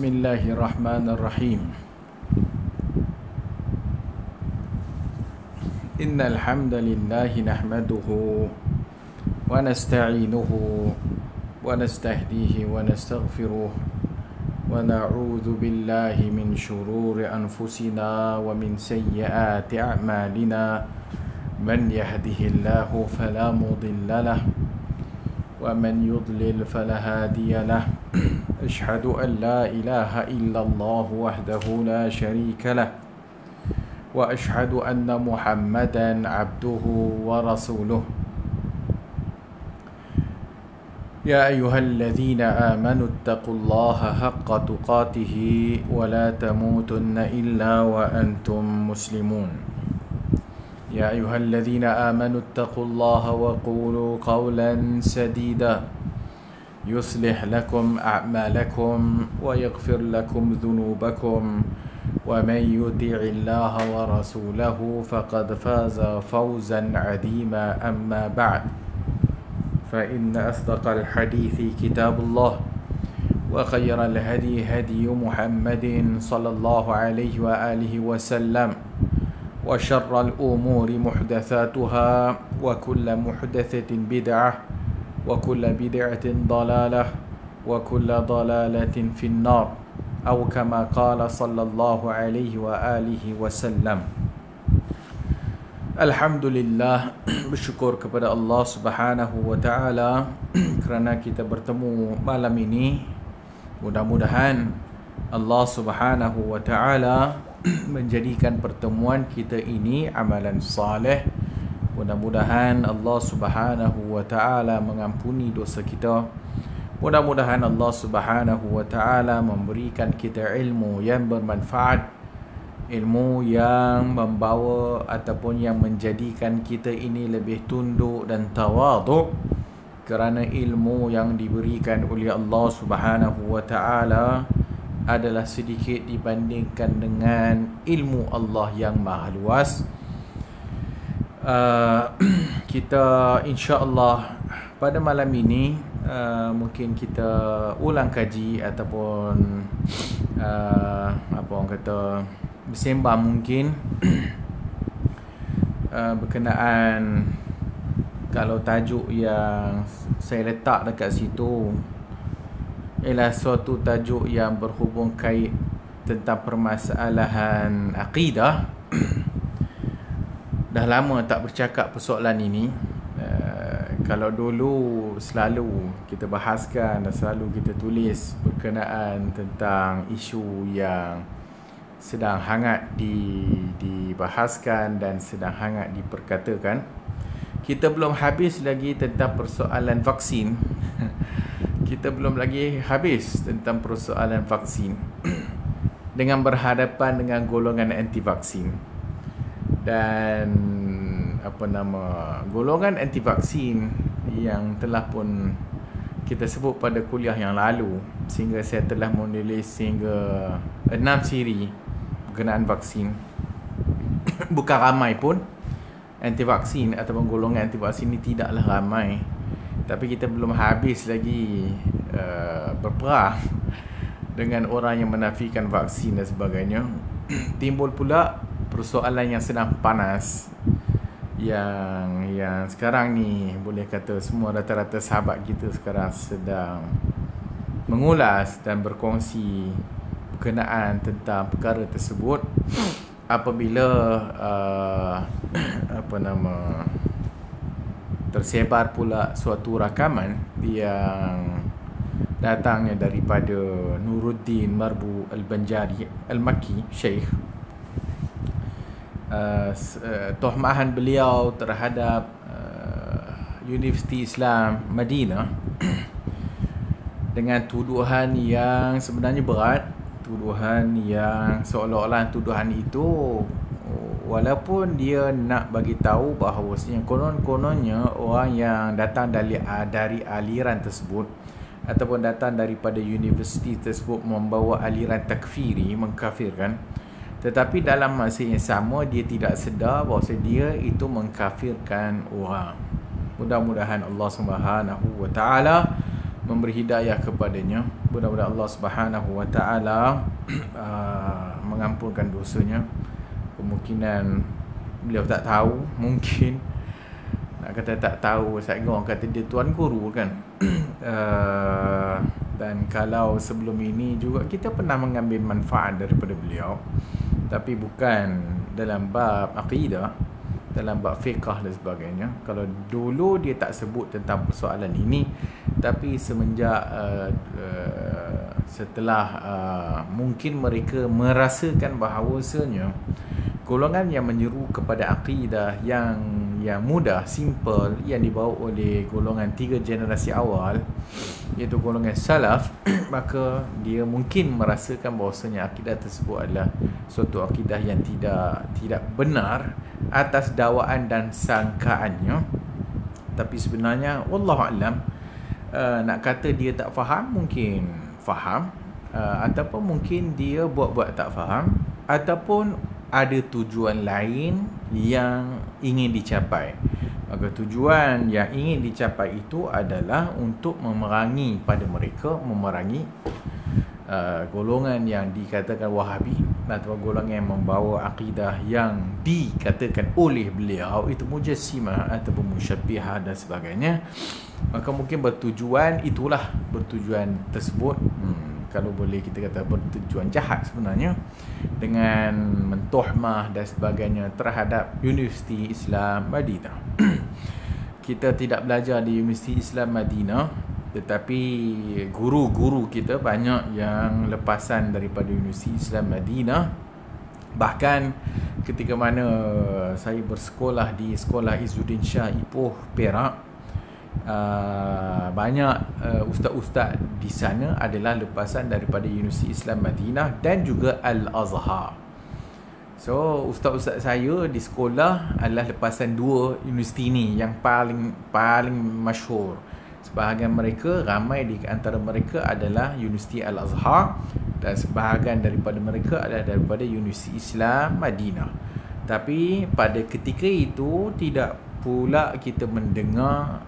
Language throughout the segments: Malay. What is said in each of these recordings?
Bismillahirrahmanirrahim. Innal hamdalillah nahmaduhu wa nasta'inuhu wa nastahdihi wa nastaghfiruh wa na'udzu billahi min shururi anfusina wa min sayyiati a'malina. Man yahdihillahu fala mudilla lahu wa man yudlil fala hadiya lahu. Ashhadu an la ilaha illallah wahdahu la sharika lah wa ashhadu anna Muhammadan abduhu wa rasuluh. Ya ayyuhalladzina amanu ittaqullaha haqqa tuqatih wa la tamutunna illa wa antum muslimun. Ya ayyuhalladzina amanu ittaqullaha wa qulu qawlan sadida يصلح لكم أعمالكم ويغفر لكم ذنوبكم ومن يطع الله ورسوله فقد فاز فوزا عظيما. أما بعد، فإن أصدق الحديث كتاب الله وخير الهدي هدي محمد صلى الله عليه وآله وسلم وشر الأمور محدثاتها وكل محدثة بدعة وكل بدعة ضلالة وكل ضلالة في النار أو كما قال صلى الله عليه وآله وسلم. Alhamdulillah, bersyukur kepada Allah Subhanahu wa taala kerana kita bertemu malam ini. Mudah-mudahan Allah Subhanahu wa taala menjadikan pertemuan kita ini amalan saleh. Mudah-mudahan Allah Subhanahu wa taala mengampuni dosa kita. Mudah-mudahan Allah Subhanahu wa taala memberikan kita ilmu yang bermanfaat, ilmu yang membawa ataupun yang menjadikan kita ini lebih tunduk dan tawaduk, kerana ilmu yang diberikan oleh Allah Subhanahu wa taala adalah sedikit dibandingkan dengan ilmu Allah yang maha luas. Kita insya-Allah pada malam ini mungkin kita ulang kaji ataupun apa orang kata bersembang mungkin berkenaan, kalau tajuk yang saya letak dekat situ ialah suatu tajuk yang berhubung kait tentang permasalahan akidah. Dah lama tak bercakap persoalan ini. Kalau dulu selalu kita bahaskan dan selalu kita tulis berkenaan tentang isu yang sedang hangat dibahaskan dan sedang hangat diperkatakan. Kita belum habis lagi tentang persoalan vaksin. Kita belum lagi habis tentang persoalan vaksin dengan berhadapan dengan golongan anti vaksin. Dan golongan anti vaksin yang telah pun kita sebut pada kuliah yang lalu, sehingga saya telah menulis sehingga 6 siri berkenaan vaksin. Bukan ramai pun anti vaksin ataupun golongan anti vaksin ini tidaklah ramai, tapi kita belum habis lagi berperang dengan orang yang menafikan vaksin dan sebagainya. Timbul pula persoalan yang sedang panas, yang sekarang ni boleh kata semua rata-rata sahabat kita sekarang sedang mengulas dan berkongsi berkenaan tentang perkara tersebut. Apabila tersebar pula suatu rakaman yang datangnya daripada Nuruddin Marbu Al-Banjari Al-Makki, Syekh, tohmahan beliau terhadap Universiti Islam Madinah dengan tuduhan yang sebenarnya berat, tuduhan yang seolah-olah tuduhan itu walaupun dia nak bagi tahu bahawasanya konon-kononnya orang yang datang dari aliran tersebut ataupun datang daripada universiti tersebut membawa aliran takfiri, mengkafirkan. Tetapi dalam masa yang sama dia tidak sedar bahawa dia itu mengkafirkan orang. Mudah-mudahan Allah Subhanahu wa taala memberi hidayah kepadanya. Mudah-mudahan Allah Subhanahu wa taala mengampunkan dosanya. Kemungkinan beliau tak tahu, mungkin nak kata tak tahu, saya orang kata dia tuan guru kan. Dan kalau sebelum ini juga kita pernah mengambil manfaat daripada beliau, tapi bukan dalam bab akidah, dalam bab fiqh dan sebagainya. Kalau dulu dia tak sebut tentang persoalan ini, tapi semenjak setelah mungkin mereka merasakan bahawasanya golongan yang menyeru kepada akidah yang mudah, simple, yang dibawa oleh golongan 3 generasi awal, iaitu golongan salaf, maka dia mungkin merasakan bahawasanya akidah tersebut adalah suatu akidah yang tidak benar atas dakwaan dan sangkaannya. Tapi sebenarnya wallahualam, nak kata dia tak faham, mungkin faham, ataupun mungkin dia buat-buat tak faham, ataupun ada tujuan lain yang ingin dicapai. Maka tujuan yang ingin dicapai itu adalah untuk memerangi pada mereka, memerangi golongan yang dikatakan Wahabi, atau golongan yang membawa akidah yang dikatakan oleh beliau itu Mujassimah ataupun Musyabbihah dan sebagainya. Maka mungkin bertujuan tersebut, kalau boleh kita kata bertujuan jahat sebenarnya, dengan mentohmah dan sebagainya terhadap Universiti Islam Madinah. Kita tidak belajar di Universiti Islam Madinah, tetapi guru-guru kita banyak yang lepasan daripada Universiti Islam Madinah. Bahkan ketika mana saya bersekolah di Sekolah Izzuddin Shah Ipoh, Perak, banyak ustaz-ustaz di sana adalah lepasan daripada Universiti Islam Madinah dan juga Al-Azhar. So ustaz-ustaz saya di sekolah adalah lepasan 2 universiti ni yang paling masyhur. Sebahagian mereka, ramai di antara mereka adalah Universiti Al-Azhar, dan sebahagian daripada mereka adalah daripada Universiti Islam Madinah. Tapi pada ketika itu tidak pula kita mendengar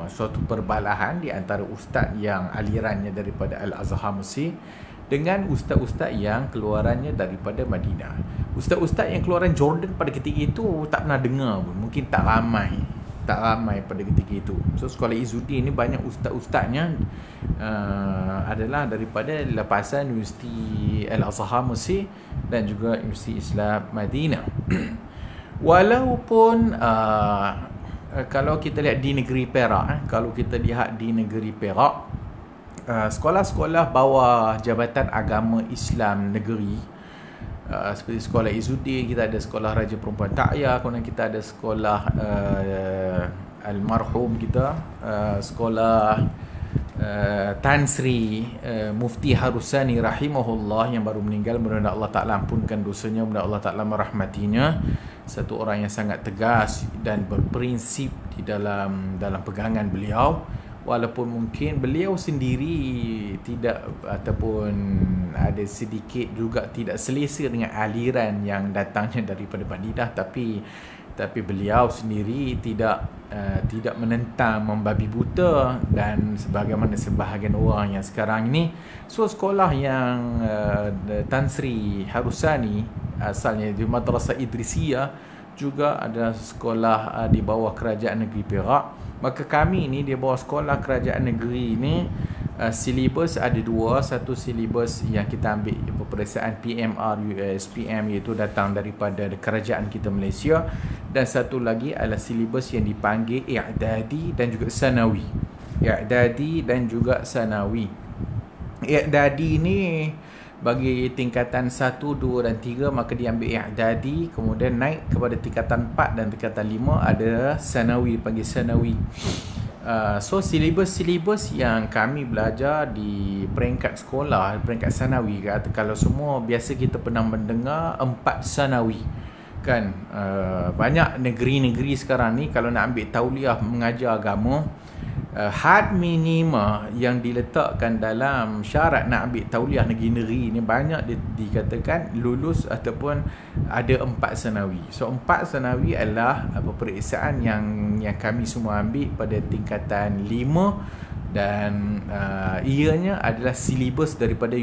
suatu perbalahan di antara ustaz yang alirannya daripada Al-Azhar Mesir dengan ustaz-ustaz yang keluarannya daripada Madinah. Ustaz-ustaz yang keluaran Jordan pada ketika itu tak pernah dengar pun, mungkin tak ramai pada ketika itu. So Sekolah Izzuddin ni banyak ustaz-ustaznya adalah daripada lepasan Universiti Al-Azhar Mesir dan juga Universiti Islam Madinah. Walaupun kalau kita lihat di negeri Perak, sekolah-sekolah bawah Jabatan Agama Islam Negeri, seperti Sekolah Izzuddin, kita ada Sekolah Raja Perempuan Ta'yah, kemudian kita ada Sekolah Almarhum kita, Sekolah Tan Sri Mufti Harusani rahimahullah yang baru meninggal. Mudah-mudahan Allah Ta'ala ampunkan dosanya, mudah-mudahan Allah Ta'ala merahmatinya. Satu orang yang sangat tegas dan berprinsip di dalam pegangan beliau, walaupun mungkin beliau sendiri tidak, ataupun ada sedikit juga tidak selesa dengan aliran yang datangnya daripada Madinah, tapi beliau sendiri tidak menentang, membabi buta, dan sebagaimana sebahagian orang yang sekarang ini. So sekolah yang Tan Sri Harusani asalnya di Madrasah Idrisiyah juga adalah sekolah di bawah Kerajaan Negeri Perak. Maka kami ni di bawah sekolah kerajaan negeri ini, silibus ada 2. Satu silibus yang kita ambil peperiksaan PMR USPM, iaitu datang daripada kerajaan kita Malaysia, dan satu lagi adalah silibus yang dipanggil I'dadi dan juga Sanawi. I'dadi dan juga Sanawi. I'dadi ni bagi tingkatan 1, 2 dan 3, maka diambil I'dadi, kemudian naik kepada tingkatan 4 dan tingkatan 5 ada Sanawi, dipanggil Sanawi. So silibus yang kami belajar di peringkat sekolah, peringkat Sanawi, kalau semua biasa kita pernah mendengar 4 Sanawi kan. Banyak negeri-negeri sekarang ni kalau nak ambil tauliah mengajar agama, had minima yang diletakkan dalam syarat nak ambil tauliah negeri-negeri ni banyak dikatakan lulus ataupun ada 4 Sanawi. So 4 Sanawi adalah peperiksaan yang kami semua ambil pada tingkatan 5 dan ianya adalah silibus daripada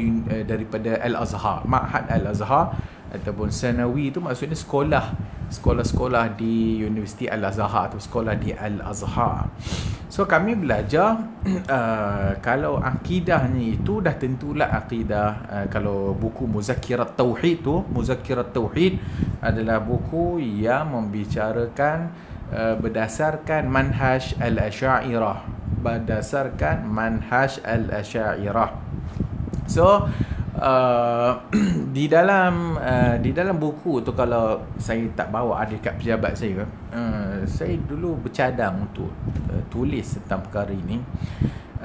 Al-Azhar, Ma'had Al-Azhar ataupun Sanawi. Itu maksudnya sekolah-sekolah di Universiti Al-Azhar atau sekolah di Al-Azhar. So kami belajar kalau akidahnya itu dah tentulah akidah. Kalau buku Muzakkirat Tauhid tu, Muzakkirat Tauhid adalah buku yang membicarakan berdasarkan manhaj Al-Asy'ariyah, So di dalam buku tu, kalau saya tak bawa ada kat pejabat saya dulu bercadang untuk tulis tentang perkara ini.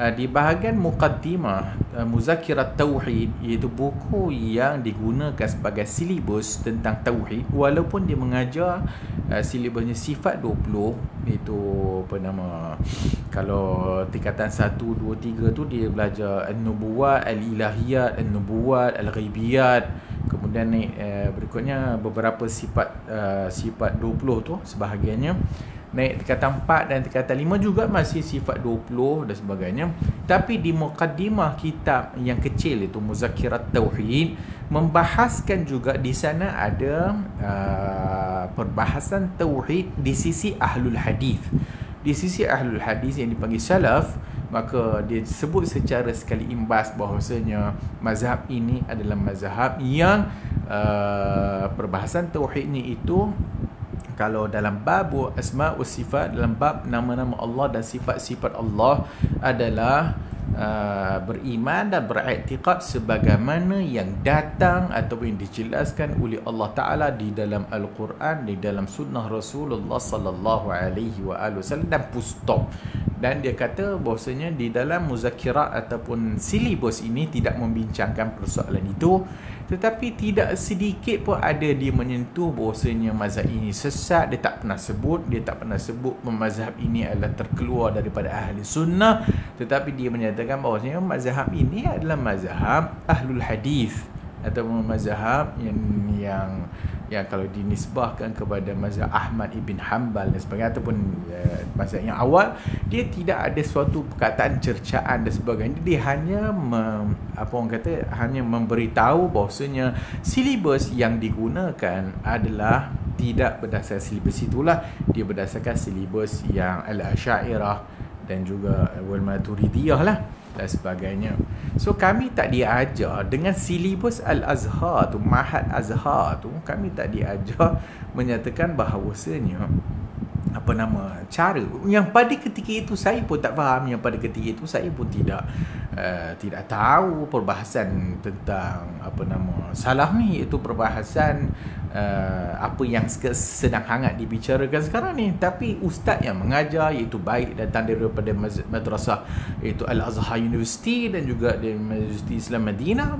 Di bahagian muqaddimah Muzakkirat Tauhid, iaitu buku yang digunakan sebagai silibus tentang tauhid, walaupun dia mengajar silibusnya sifat 20, iaitu kalau tingkatan 1, 2, 3 tu dia belajar An-Nubuwat, Al-Ilahiyat, An-Nubuwat, Al-Ghaibiyat. Kemudian berikutnya beberapa sifat 20 tu sebahagiannya. Naik tingkatan 4 dan tingkatan 5 juga masih sifat 20 dan sebagainya. Tapi di muqaddimah kitab yang kecil itu, Muzakkirat Tauhid, membahaskan juga di sana ada perbahasan tauhid di sisi ahlul hadis. Di sisi ahlul hadis yang dipanggil salaf, maka dia sebut secara sekali imbas bahawasanya mazhab ini adalah mazhab yang perbahasan tauhidnya itu, kalau dalam bab asma wa sifat, dalam bab nama-nama Allah dan sifat-sifat Allah, adalah beriman dan beriktikad sebagaimana yang datang ataupun yang dijelaskan oleh Allah Ta'ala di dalam Al-Quran, di dalam sunnah Rasulullah sallallahu alaihi wasallam, dan stop. Dan dia kata bahawasanya di dalam muzakkirat ataupun silibus ini tidak membincangkan persoalan itu, tetapi tidak sedikit pun ada dia menyentuh bahawasanya mazhab ini sesat. Dia tak pernah sebut mazhab ini adalah terkeluar daripada ahli sunnah, tetapi dia menyatakan bahawasanya mazhab ini adalah mazhab ahlul hadis atau mazhab yang kalau dinisbahkan kepada mazhab Ahmad ibn Hanbal dan sebagainya, ataupun mazhab yang awal, dia tidak ada suatu perkataan cercaan dan sebagainya. Dia hanya hanya memberitahu bahawasanya silibus yang digunakan adalah tidak berdasarkan silibus itulah, dia berdasarkan silibus yang Al-Asy'ariyah dan juga Wal-Maturidiyah lah dan sebagainya. So kami tak diajar dengan silibus Al-Azhar tu, Ma'had Azhar tu, kami tak diajar menyatakan bahawasanya cara yang pada ketika itu saya pun tak faham, yang pada ketika itu saya pun tidak tahu perbahasan tentang salaf ni, iaitu perbahasan apa yang sedang hangat dibicarakan sekarang ni. Tapi ustaz yang mengajar, iaitu baik datang daripada madrasah iaitu Al-Azhar University dan juga dari Universiti Islam Madinah,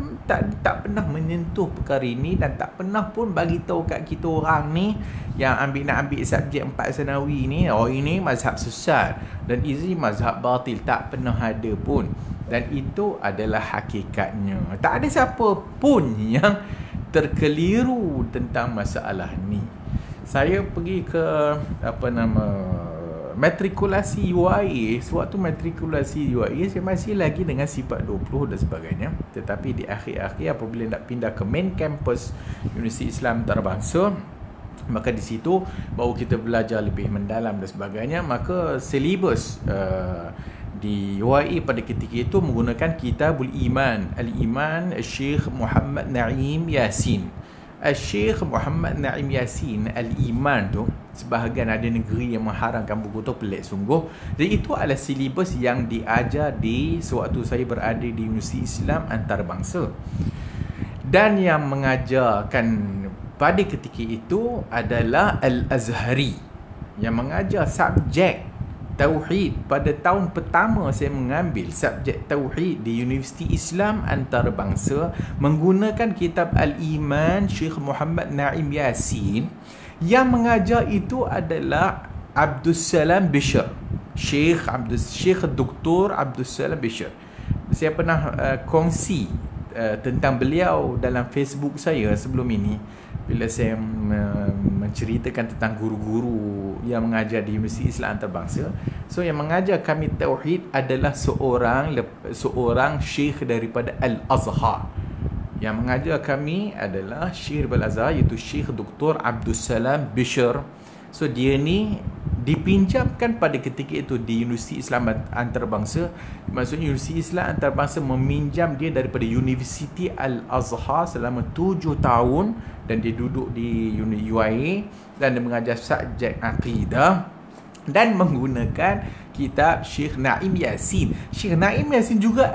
tak pernah menyentuh perkara ini dan tak pernah pun bagi tahu kat kita orang ni yang nak ambil subjek 4 sanawi ni, ini mazhab sesat dan ini mazhab batil. Tak pernah ada pun. Dan itu adalah hakikatnya. Tak ada siapa pun yang terkeliru tentang masalah ni. Saya pergi ke matrikulasi UIA. Sewaktu matrikulasi UIA, saya masih lagi dengan sifat 20 dan sebagainya. Tetapi di akhir-akhir apabila nak pindah ke main campus Universiti Islam Antarabangsa, maka di situ baru kita belajar lebih mendalam dan sebagainya. Maka silibus di UIA pada ketika itu menggunakan Kitabul Iman, Al-Iman Syekh Muhammad Naim Yasin. Syekh Muhammad Naim Yasin, Al-Iman tu, sebahagian ada negeri yang mengharamkan buku tu, pelik sungguh. Jadi itu adalah silibus yang diajar di sewaktu saya berada di Universiti Islam Antarabangsa. Dan yang mengajarkan pada ketika itu adalah Al-Azhari yang mengajar subjek Tauhid. Pada tahun pertama saya mengambil subjek Tauhid di Universiti Islam Antarabangsa menggunakan kitab Al-Iman Syekh Muhammad Naim Yasin. Yang mengajar itu adalah Abdul Salam Bishr, Syekh Dr. Abdul Salam Bishr. Saya pernah kongsi tentang beliau dalam Facebook saya sebelum ini, bila saya menceritakan tentang guru-guru yang mengajar di Universiti Islam Antarabangsa. So yang mengajar kami tauhid adalah seorang syekh daripada Al-Azhar. Yang mengajar kami adalah Syekh Al-Azhar, iaitu Syekh Dr. Abdul Salam Bishr. So dia ni dipinjamkan pada ketika itu di Universiti Islam Antarabangsa. Maksudnya Universiti Islam Antarabangsa meminjam dia daripada Universiti Al-Azhar selama 7 tahun, dan dia duduk di UIA dan dia mengajar subjek akidah dan menggunakan kitab Syekh Naim Yasin. Syekh Naim Yasin juga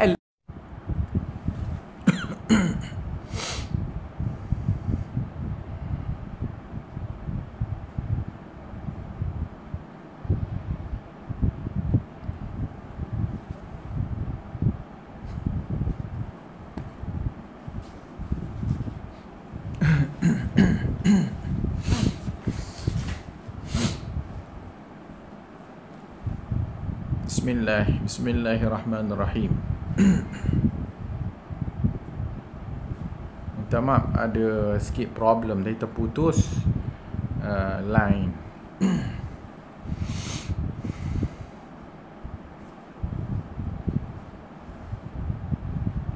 Bismillahirrahmanirrahim. Minta maaf, ada sikit problem tadi, terputus line.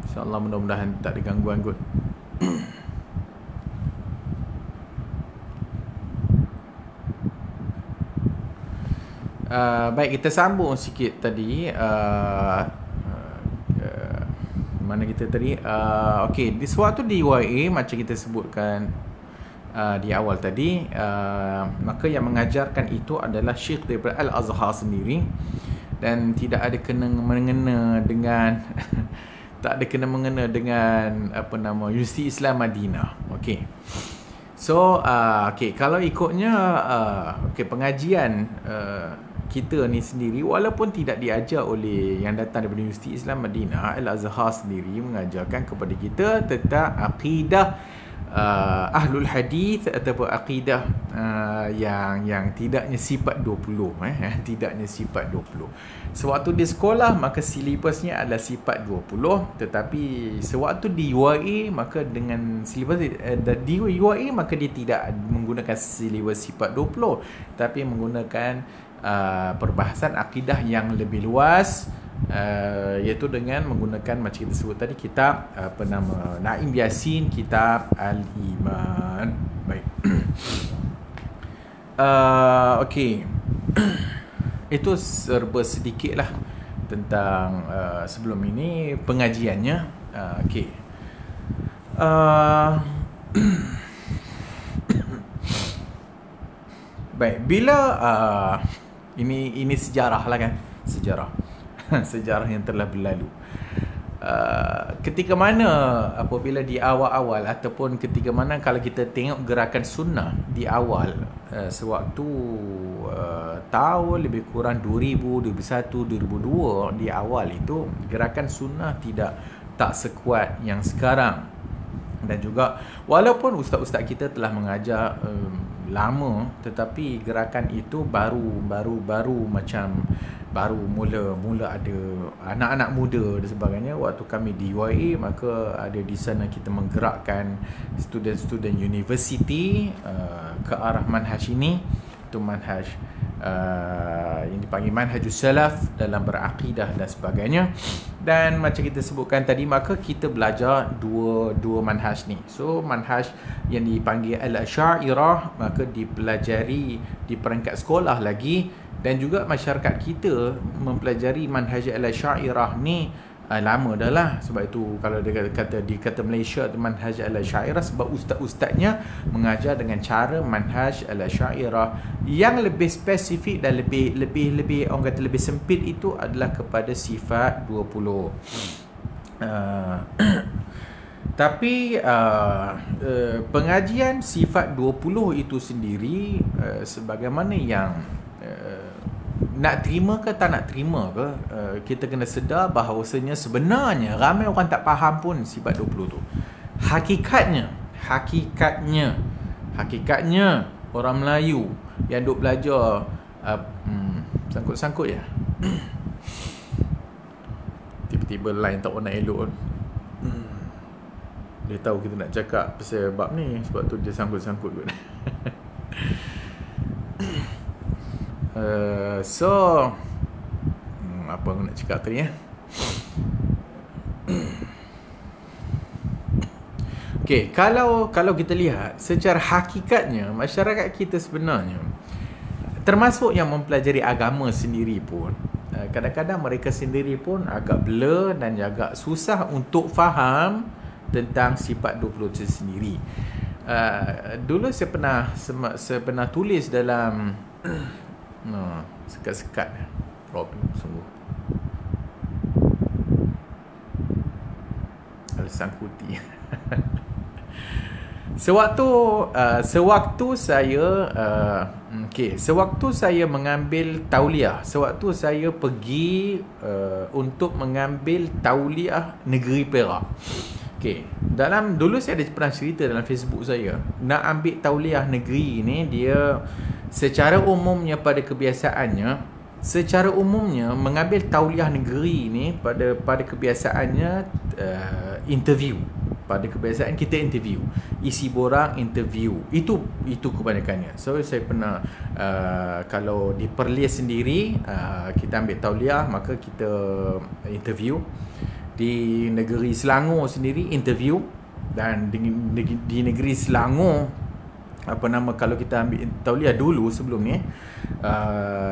InsyaAllah mudah-mudahan tak ada gangguan kot. Baik, kita sambung sikit tadi. Mana kita tadi? Okey, di sewaktu di UIA, macam kita sebutkan di awal tadi, maka yang mengajarkan itu adalah Syekh daripada Al-Azhar sendiri, dan tidak ada kena-mengena dengan tak ada kena-mengena dengan Universiti Islam Madinah. Okey. So, kalau ikutnya pengajian kita ni sendiri, walaupun tidak diajar oleh yang datang daripada Universiti Islam Madinah, Al-Azhar sendiri mengajarkan kepada kita tentang akidah Ahlul Hadith ataupun akidah yang tidaknya sifat 20, tidaknya sifat 20. Sewaktu di sekolah maka silibusnya adalah sifat 20, tetapi sewaktu di UIA maka dengan silibus di UIA maka dia tidak menggunakan silibus sifat 20, tapi menggunakan perbahasan akidah yang lebih luas, iaitu dengan menggunakan macam kita sebut tadi kitab Naim Yasin, kitab Al-Iman. Baik. Okey. Itu serba sedikit lah tentang sebelum ini pengajiannya. Okey. Baik, bila ini sejarah lah kan, sejarah yang telah berlalu. Ketika mana apabila di awal-awal, ataupun ketika mana kalau kita tengok gerakan sunnah di awal, sewaktu tahun lebih kurang 2000, 2001, 2002, di awal itu gerakan sunnah tak sekuat yang sekarang. Dan juga walaupun ustaz-ustaz kita telah mengajar lama, tetapi gerakan itu baru macam baru mula ada anak-anak muda dan sebagainya. Waktu kami di UIA, maka ada di sana kita menggerakkan student-student universiti ke arah manhaj ini. Itu manhaj yang dipanggil manhajus salaf dalam berakidah dan sebagainya. Dan macam kita sebutkan tadi, maka kita belajar dua manhaj ni. So manhaj yang dipanggil Al-Asy'ariyah maka dipelajari di peringkat sekolah lagi, dan juga masyarakat kita mempelajari manhaj Al-Asy'ariyah ni lama dah lah. Sebab itu kalau dia kata Malaysia manhaj Al-Asy'ariyah, sebab ustaz-ustaznya mengajar dengan cara manhaj Al-Asy'ariyah yang lebih spesifik dan lebih orang kata lebih sempit, itu adalah kepada sifat 20. Tapi pengajian sifat 20 itu sendiri, sebagaimana yang nak terima ke tak nak terima ke, kita kena sedar bahawasanya sebenarnya ramai orang tak faham pun sifat 20 tu. Hakikatnya orang Melayu yang duk belajar sangkut-sangkut ya. Tiba-tiba line tak nak elok. Dia tahu kita nak cakap pasal bab ni, sebab tu dia sangkut-sangkut kot. Apa aku nak cakap tadi Okey, kalau kita lihat secara hakikatnya, masyarakat kita sebenarnya, termasuk yang mempelajari agama sendiri pun, kadang-kadang mereka sendiri pun agak blur dan agak susah untuk faham tentang sifat 20 itu sendiri. Dulu saya pernah tulis dalam sekat-sekat problem sungguh sangkuti. Sewaktu saya mengambil tauliah, sewaktu saya pergi untuk mengambil tauliah negeri Perak. Dulu saya ada pernah cerita dalam Facebook saya, nak ambil tauliah negeri ni, dia secara umumnya mengambil tauliah negeri ni pada kebiasaannya interview. Pada kebiasaan kita interview, isi borang interview, itu kebanyakannya. So saya pernah kalau di Perlis sendiri, kita ambil tauliah, maka kita interview. Di negeri Selangor sendiri interview. Dan di negeri Selangor, kalau kita ambil tauliah dulu sebelum ni,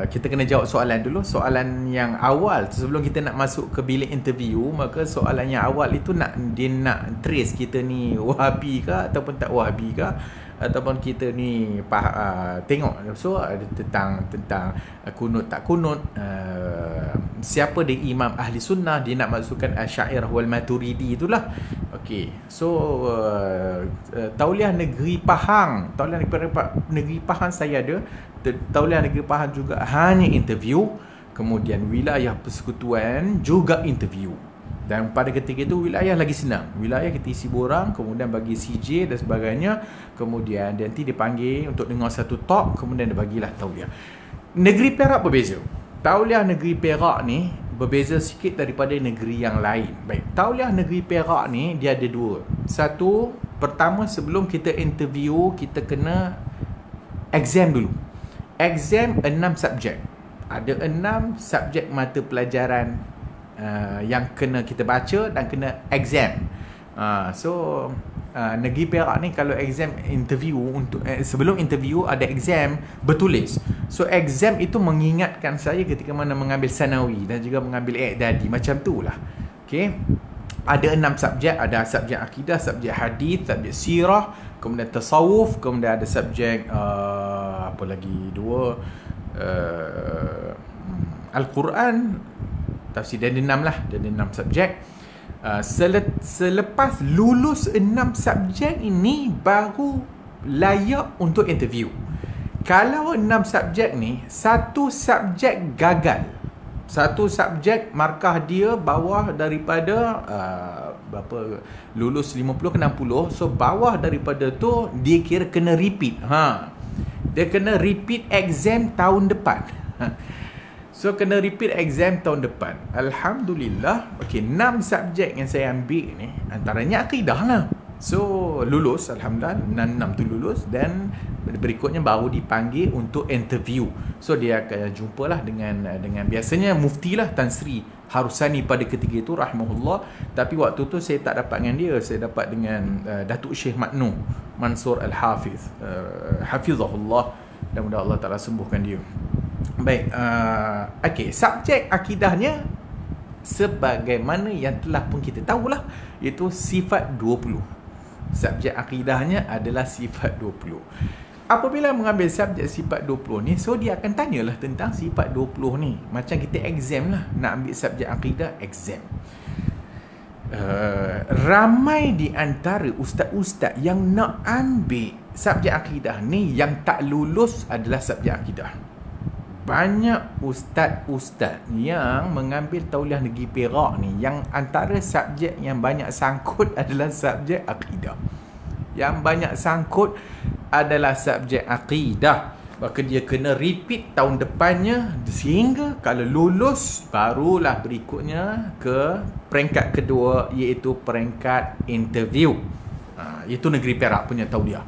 kita kena jawab soalan dulu. Soalan yang awal sebelum kita nak masuk ke bilik interview, maka soalan yang awal itu dia nak trace kita ni Wahabi ke ataupun tak Wahabi ke, ataupun kita ni tengok tentang kunut tak kunut, siapa dia imam ahli sunnah, dia nak masukkan Asy'ariyah wal Maturidi itulah. Tauliah negeri Pahang, saya ada. Tauliah negeri Pahang juga hanya interview. Kemudian wilayah persekutuan juga interview. Dan pada ketika itu wilayah lagi senang. Wilayah kita isi borang, kemudian bagi CJ dan sebagainya. Kemudian nanti dipanggil untuk dengar satu talk, kemudian dia bagilah tauliah. Negeri Perak berbeza. Tauliah negeri Perak ni berbeza sikit daripada negeri yang lain. Baik, tauliah negeri Perak ni dia ada dua. Satu, pertama sebelum kita interview, kita kena exam dulu. Exam 6 subjek. Ada 6 subjek mata pelajaran yang kena kita baca dan kena exam. Negeri Perak ni kalau exam interview, untuk sebelum interview ada exam bertulis. So exam itu mengingatkan saya ketika mana mengambil sanawi dan juga mengambil i'dadi, macam tu lah. Ada 6 subjek. Ada subjek akidah, subjek hadis, subjek sirah, kemudian tasawuf, kemudian ada subjek apa lagi, 2 Al-Quran, tafsir. Dia ada 6 lah. Dia ada 6 subjek. Selepas lulus 6 subjek ini baru layak untuk interview. Kalau 6 subjek ni, satu subjek gagal, satu subjek markah dia bawah daripada lulus 50 ke 60, so bawah daripada tu dia kira kena repeat. Dia kena repeat exam tahun depan. So kena repeat exam tahun depan. Alhamdulillah, 6 subjek yang saya ambil ni antaranya akidah lah. So lulus, alhamdulillah, 6 tu lulus. Dan berikutnya baru dipanggil untuk interview. So dia akan jumpalah dengan biasanya mufti lah, Tan Sri Harusani pada ketika itu rahimahullah. Tapi waktu tu saya tak dapat dengan dia, saya dapat dengan Datuk Syekh Maknu Mansur Al-Hafiz, hafizahullah, dan mudah Allah Ta'ala sembuhkan dia. Baik, subjek akidahnya sebagaimana yang telah pun kita tahulah, iaitu sifat 20. Subjek akidahnya adalah sifat 20. Apabila mengambil subjek sifat 20 ni, so dia akan tanyalah tentang sifat 20 ni. Macam kita exam lah, nak ambil subjek akidah, exam. Ramai di antara ustaz-ustaz yang nak ambil subjek akidah ni, yang tak lulus adalah subjek akidah. Banyak ustaz-ustaz yang mengambil tauliah negeri Perak ni, yang antara subjek yang banyak sangkut adalah subjek akidah. Yang banyak sangkut adalah subjek akidah. Maka dia kena repeat tahun depannya, sehingga kalau lulus barulah berikutnya ke peringkat kedua, iaitu peringkat interview. Itu negeri Perak punya tauliah.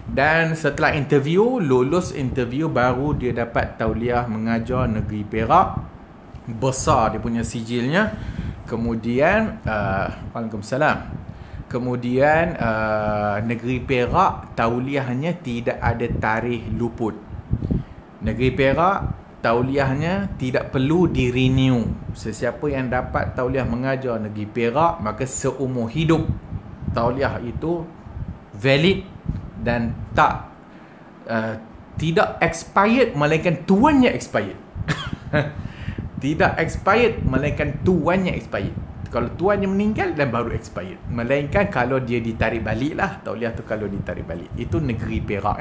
Dan setelah interview, lulus interview, baru dia dapat tauliah mengajar negeri Perak. Besar dia punya sijilnya. Kemudian Waalaikumsalam. Kemudian negeri Perak tauliahnya tidak ada tarikh luput. Negeri Perak tauliahnya tidak perlu di-renew. Sesiapa yang dapat tauliah mengajar negeri Perak, maka seumur hidup tauliah itu valid dan tidak expired melainkan tuannya expired. Tidak expired melainkan tuannya expired. Kalau tuannya meninggal dan baru expired. Melainkan kalau dia ditarik balik lah. Tauliah tu kalau ditarik balik. Itu negeri Perak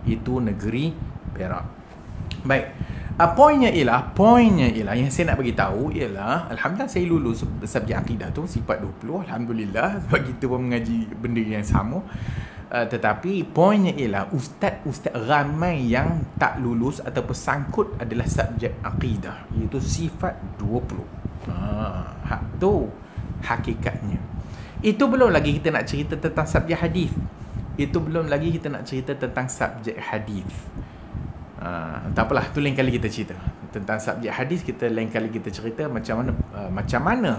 Itu negeri Perak. Baik. Poinnya ialah yang saya nak bagi tahu ialah, alhamdulillah saya lulus subjek akidah tu sifat 20. Alhamdulillah, sebab kita pun mengaji benda yang sama. Tetapi poinnya ialah ustaz-ustaz ramai yang tak lulus ataupun sangkut adalah subjek akidah, iaitu sifat 20. Tu hakikatnya. Itu belum lagi kita nak cerita tentang subjek hadis. Itu belum lagi kita nak cerita tentang subjek hadis. Tak apalah, tu lain kali kita cerita tentang subjek hadis. Kita lain kali kita cerita macam mana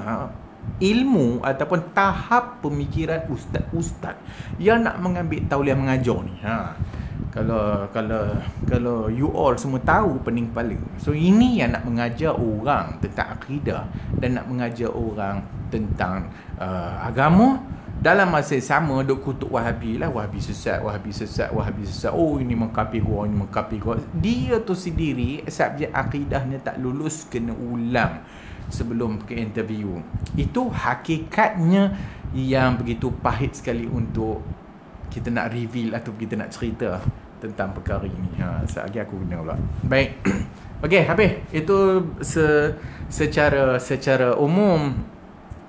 ilmu ataupun tahap pemikiran ustaz-ustaz yang nak mengambil tauliah mengajar ni. Kalau you all semua tahu pening kepala. So ini yang nak mengajar orang tentang akidah dan nak mengajar orang tentang agama. Dalam masa yang sama duk kutuk Wahabi lah, Wahabi sesat. Oh, ini mengkafir gua, ini mengkafir gua. Dia tu sendiri subjek akidahnya tak lulus, kena ulang sebelum ke interview. Itu hakikatnya yang begitu pahit sekali untuk kita nak reveal atau kita nak cerita tentang perkara ini. Sekejap lagi aku kena pula. Baik. Okey, habis. Itu secara umum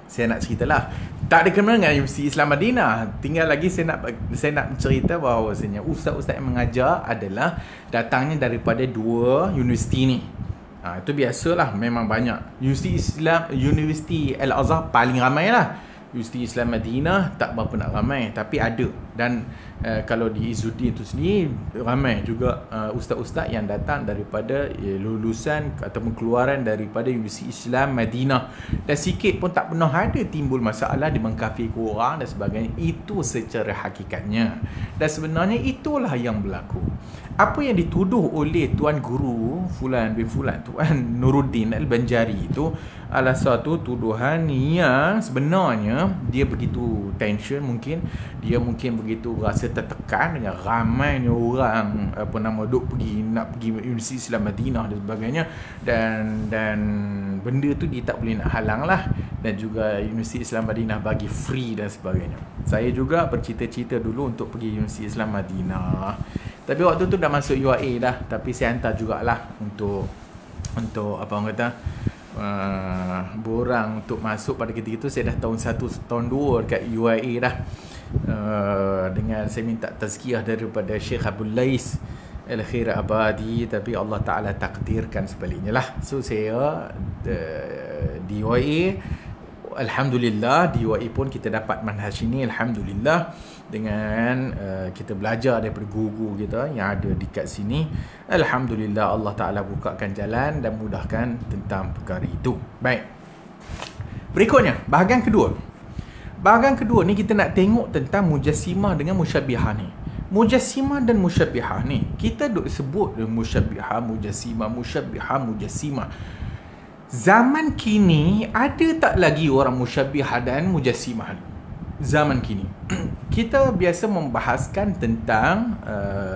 saya nak ceritalah. Tak ada kena dengan Universiti Islam Madinah. Tinggal lagi saya nak cerita bahawasanya ustaz-ustaz yang mengajar adalah datangnya daripada dua universiti ni. Itu biasalah, memang banyak. Universiti Al-Azhar paling ramai lah. Universiti Islam Madinah tak berapa nak ramai, tapi ada. Dan kalau di Izzuddin itu sendiri ramai juga ustaz-ustaz yang datang daripada lulusan ataupun keluaran daripada Universiti Islam Madinah. Dan sikit pun tak pernah ada timbul masalah di mengkafir orang dan sebagainya. Itu secara hakikatnya. Dan sebenarnya itulah yang berlaku. Apa yang dituduh oleh Tuan Guru Fulan bin Fulan, Tuan Nuruddin Al-Banjari itu adalah suatu tuduhan yang sebenarnya dia begitu tension, mungkin dia begitu rasa tertekan dengan ramainya orang nak pergi Universiti Islam Madinah dan sebagainya, dan benda tu dia tak boleh nak halang lah. Dan juga Universiti Islam Madinah bagi free dan sebagainya. Saya juga bercita-cita dulu untuk pergi Universiti Islam Madinah, tapi waktu tu dah masuk UAE dah. Tapi saya hantar jugalah untuk apa orang kata, borang untuk masuk. Pada ketika itu saya dah tahun 1, tahun 2 dekat UAE dah. Dengan saya minta tazkiyah daripada Syekh Abdul Lais Al-Khair Abadi, tapi Allah Ta'ala takdirkan sebaliknya lah. So saya di UAE, alhamdulillah, di UAE pun kita dapat manhaj ini, alhamdulillah. Dengan kita belajar daripada guru kita yang ada dekat sini, alhamdulillah Allah Ta'ala bukakan jalan dan mudahkan tentang perkara itu. Baik, berikutnya bahagian kedua. Bahagian kedua ni kita nak tengok tentang mujassimah dengan musyabbihah ni. Mujassimah dan musyabbihah ni kita duk sebut musyabbihah, mujassimah, musyabbihah, mujassimah. Zaman kini ada tak lagi orang musyabbihah dan mujassimah ni? Zaman kini kita biasa membahaskan tentang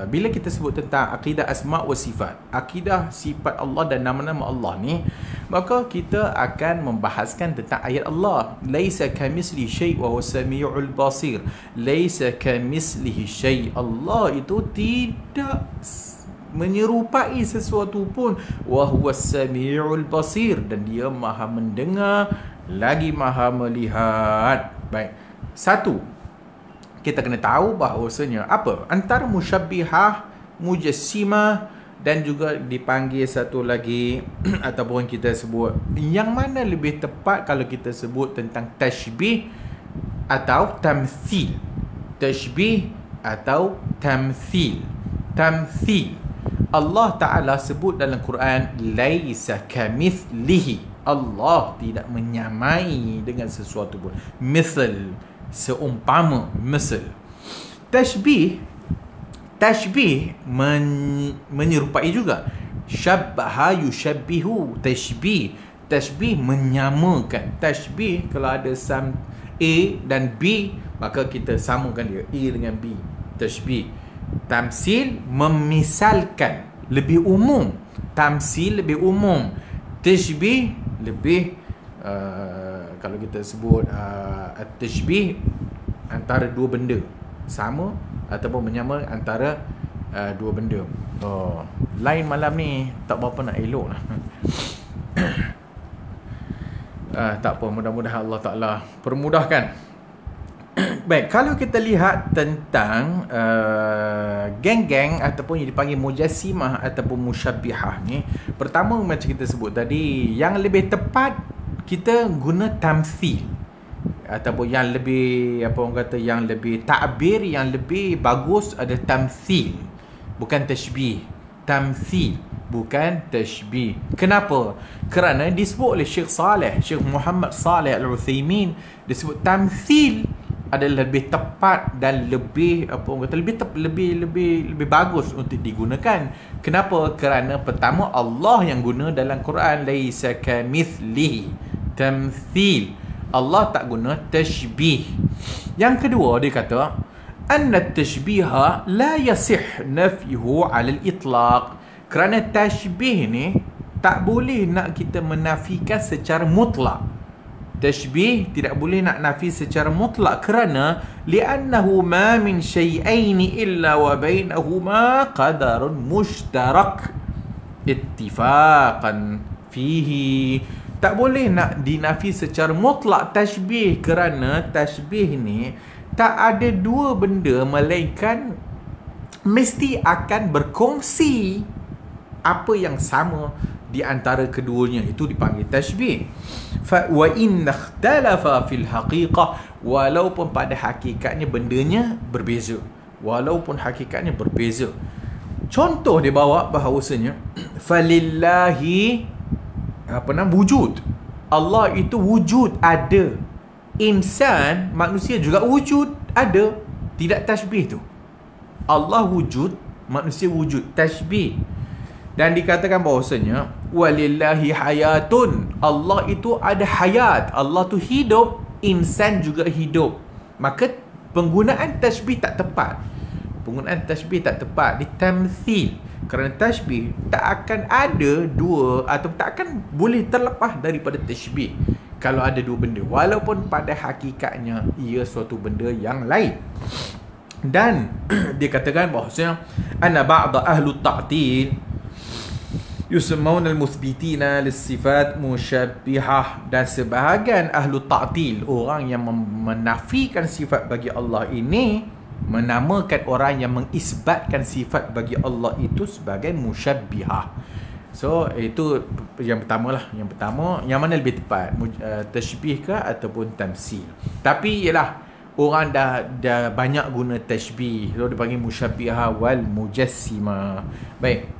bila kita sebut tentang akidah asma' wa sifat, akidah sifat Allah dan nama-nama Allah ni, maka kita akan membahaskan tentang ayat Allah, laisa kamitslihi syai' wa huwas samiul basir. Laisa kamitslihi syai', Allah itu tidak menyerupai sesuatu pun, wa huwas samiul basir, dan dia maha mendengar lagi maha melihat. Baik, satu, kita kena tahu bahawasanya apa antara musyabbihah, mujassimah dan juga dipanggil satu lagi ataupun kita sebut, yang mana lebih tepat kalau kita sebut tentang tashbih atau tamthil. tashbih atau tamthil. Tamthil, Allah Ta'ala sebut dalam Quran, laisa kamithlihi, Allah tidak menyamai dengan sesuatu pun. Misal, seumpama, misal. Tashbih menyerupai juga. Syabbaha yushabbihu, tashbih menyamakan. Tashbih kalau ada some A dan B, maka kita samakan dia, A dengan B. Tashbih. Tamsil memisalkan, lebih umum. Tamsil lebih umum. Tashbih lebih kalau kita sebut tashbih antara dua benda sama ataupun menyama antara dua benda. Lain malam ni tak berapa nak elok lah. Tak apa, mudah-mudahan Allah Ta'ala permudahkan. Baik, kalau kita lihat tentang geng-geng ataupun yang dipanggil mujassimah ataupun musyabbihah ni, pertama macam kita sebut tadi, yang lebih tepat kita guna tamthil, ataupun yang lebih, apa orang kata, yang lebih takbir, yang lebih bagus ada tamthil, bukan tashbih. Tamthil, bukan tashbih. Kenapa? Kerana disebut oleh Syekh Muhammad Saleh Al-Uthaymin, disebut tamthil adalah lebih tepat dan lebih, apa orang kata, lebih bagus untuk digunakan. Kenapa? Kerana pertama, Allah yang guna dalam Quran, laisa kamithlihi, tamthil. Allah tak guna tashbih. Yang kedua, dia kata anna tashbiha la yasih nafyuhu 'ala al-itlaq. Kerana tashbih ni tak boleh nak kita menafikan secara mutlak. Tashbih tidak boleh nak nafi secara mutlak, kerana li'annahu ma min syai'aini illa wa bainahuma qadarun mushtarak ittifaqan fihi. Tak boleh nak dinafi secara mutlak tashbih, kerana tashbih ni tak ada dua benda melainkan mesti akan berkongsi apa yang sama di antara keduanya. Itu dipanggil tashbih. Fa wa in ikhtalafa fil haqiqah, walaupun pada hakikatnya bendanya berbeza. Walaupun hakikatnya berbeza. Contoh dia bawa bahawasanya falillahi wujud. Allah itu wujud, ada. Insan, manusia juga wujud, ada. Tidak tashbih tu. Allah wujud, manusia wujud, tashbih. Dan dikatakan bahawasanya walillahi hayatun, Allah itu ada hayat, Allah tu hidup, insan juga hidup. Maka penggunaan tashbih tak tepat. Penggunaan tashbih tak tepat di tamthil, kerana tashbih tak akan ada dua, atau tak akan boleh terlepas daripada tashbih kalau ada dua benda, walaupun pada hakikatnya ia suatu benda yang lain. Dan dia katakan bahawasanya anna ba'da ahlu ta'til yusammauna al-muthbitina lis-sifat musyabbihah, dan sebahagian ahlu ta'til, orang yang menafikan sifat bagi Allah ini, menamakan orang yang mengisbatkan sifat bagi Allah itu sebagai musyabbihah. So itu yang pertama lah. Yang pertama, yang mana lebih tepat, tashbih ke ataupun tamsil. Tapi ialah orang dah banyak guna tashbih, so dia panggil musyabbihah wal mujassimah. Baik.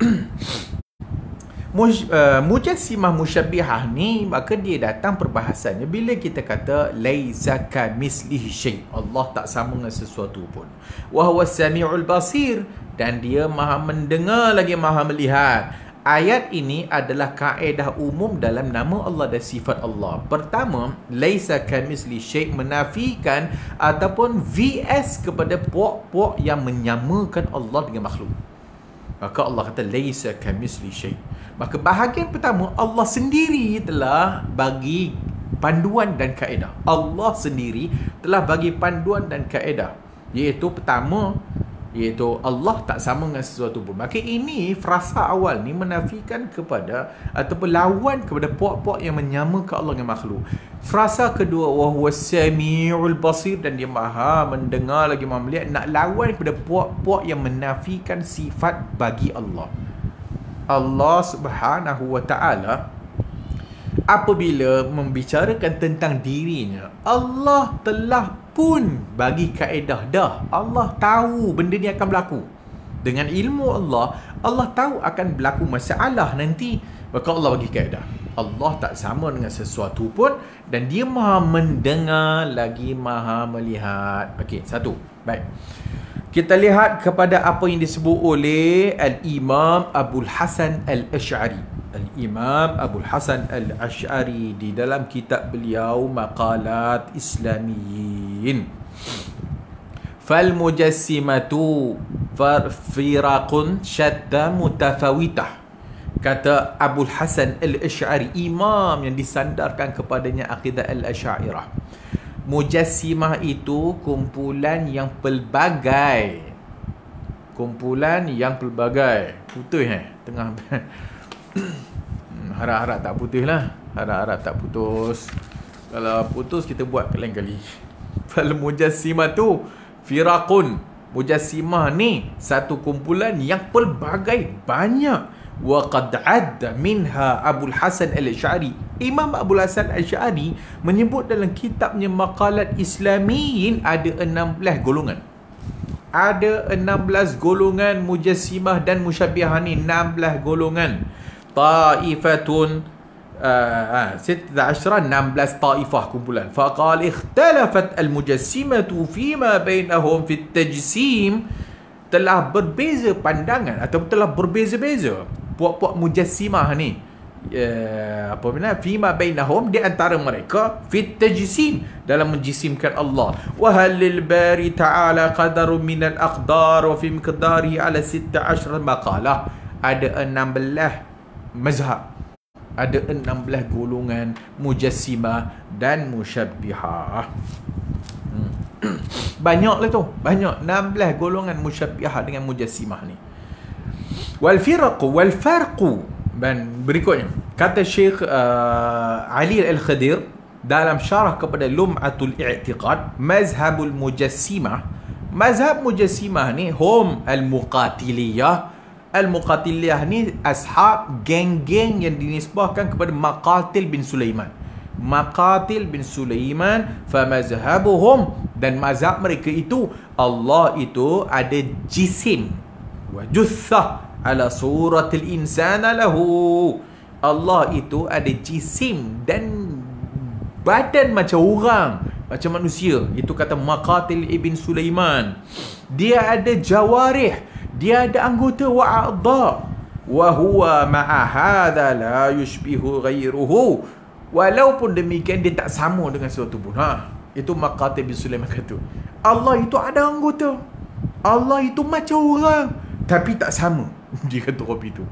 Mujassimah musyabbihah ni, maka dia datang perbahasannya bila kita kata laisa kamithlihi syai', Allah tak sama dengan sesuatu pun. Wa huwas samiul basir, dan dia maha mendengar lagi maha melihat. Ayat ini adalah kaedah umum dalam nama Allah dan sifat Allah. Pertama, laisa kamithlihi syai', menafikan ataupun VS kepada puak-puak yang menyamakan Allah dengan makhluk. Maka Allah kata laisa kamithlihi syai'. Maka bahagian pertama, Allah sendiri telah bagi panduan dan kaedah. Allah sendiri telah bagi panduan dan kaedah, iaitu pertama, iaitu Allah tak sama dengan sesuatu pun. Maka ini frasa awal ni menafikan kepada ataupun lawan kepada puak-puak yang menyamakan Allah dengan makhluk. Frasa kedua, wa huwas samiul basir, dan dia maha mendengar lagi maha melihat, nak lawan kepada puak-puak yang menafikan sifat bagi Allah. Allah Subhanahu wa ta'ala apabila membicarakan tentang dirinya, Allah telah pun bagi kaedah dah. Allah tahu benda ni akan berlaku. Dengan ilmu Allah, Allah tahu akan berlaku masalah nanti. Maka Allah bagi kaedah. Allah tak sama dengan sesuatu pun, dan dia maha mendengar lagi maha melihat. Okey, satu. Baik. Kita lihat kepada apa yang disebut oleh Al-Imam Abul Hasan Al-Ash'ari. Al-Imam Abul Hasan Al-Ash'ari di dalam kitab beliau Maqalat Islamiyin. Fal-mujassimatu firaqun syatta mutafawitah. Kata Abul Hasan Al-Ash'ari, imam yang disandarkan kepadanya akidah Al-Asy'ariyah. Mujassimah itu kumpulan yang pelbagai. Kumpulan yang pelbagai. Putus tengah. Harap-harap tak putus lah. Harap-harap tak putus. Kalau putus kita buat lain kali. Fal mujassimah tu firaqun. Mujassimah ni satu kumpulan yang pelbagai, banyak. Wa qad adda minha Abul Hasan Al-Ash'ari. Imam Abul Hasan Al-Ash'ari menyebut dalam kitabnya Maqalat Islamiyin ada 16 golongan. Ada 16 golongan mujassimah dan musyabbihah ni, 16 golongan. Ta'ifatun 16 taifah kumpulan. Faqal ikhtalafat al-mujassimatu fima bainahum fi at-tajsim. Telah berbeza pandangan atau telah berbeza-beza puak-puak mujassimah ni, apa benda fima bainahum, di antara mereka fit tajsim, dalam menjisimkan Allah. Wa halil bari ta'ala qadarun min al-aqdar wa fi miqdarihi ala 16 maqalah. Ada 16 mazhab, ada 16 golongan mujassimah dan musyabbihah. Banyaklah tu, banyak 16 golongan musyabbihah dengan mujassimah ni. Wal farqu, dan berikutnya kata Syekh Ali Al-Khadir dalam syarah kepada Lum'atul I'tiqad, mazhabul mujassimah, mazhab mujassimah ni hum al-muqatiliyah. Al-muqatiliyah ni ashab geng-geng yang dinisbahkan kepada Maqatil bin Sulaiman. Maqatil bin Sulaiman, famazhabuhum, dan mazhab mereka itu Allah itu ada jisim wa juthah ala suratil insana lahu. Allah itu ada jisim dan badan macam orang, macam manusia. Itu kata Maqatil ibn Sulaiman. Dia ada jawarih, dia ada anggota wa a'dha, wa huwa ma'a hadha la yushbihu ghairuhu. Walaupun demikian dia tak sama dengan sesuatu pun. Itu Maqatil bin Sulaiman kata. Allah itu ada anggota, Allah itu macam orang, tapi tak sama. Dia kata Rabb itu.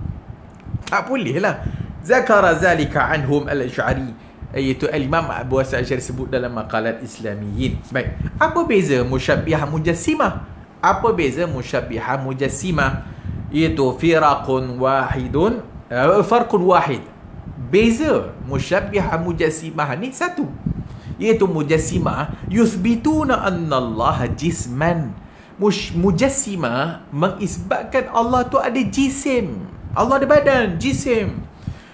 Tak boleh lah. Zakara zalika anhum al-Ash'ari, iaitu Al-Imam Abu Hasan Al-Ash'ari sebut dalam Maqalat Islamiyin. Baik. Apa beza musyabbihah mujassimah? Apa beza musyabbihah mujassimah? Iaitu firaqun wahidun, farqun wahid. Beza musyabbihah mujassimah ni satu, iaitu mujassimah yuthbituna anna Allah jisman. Mujassimah mengisbatkan Allah tu ada jisim, Allah ada badan, jisim.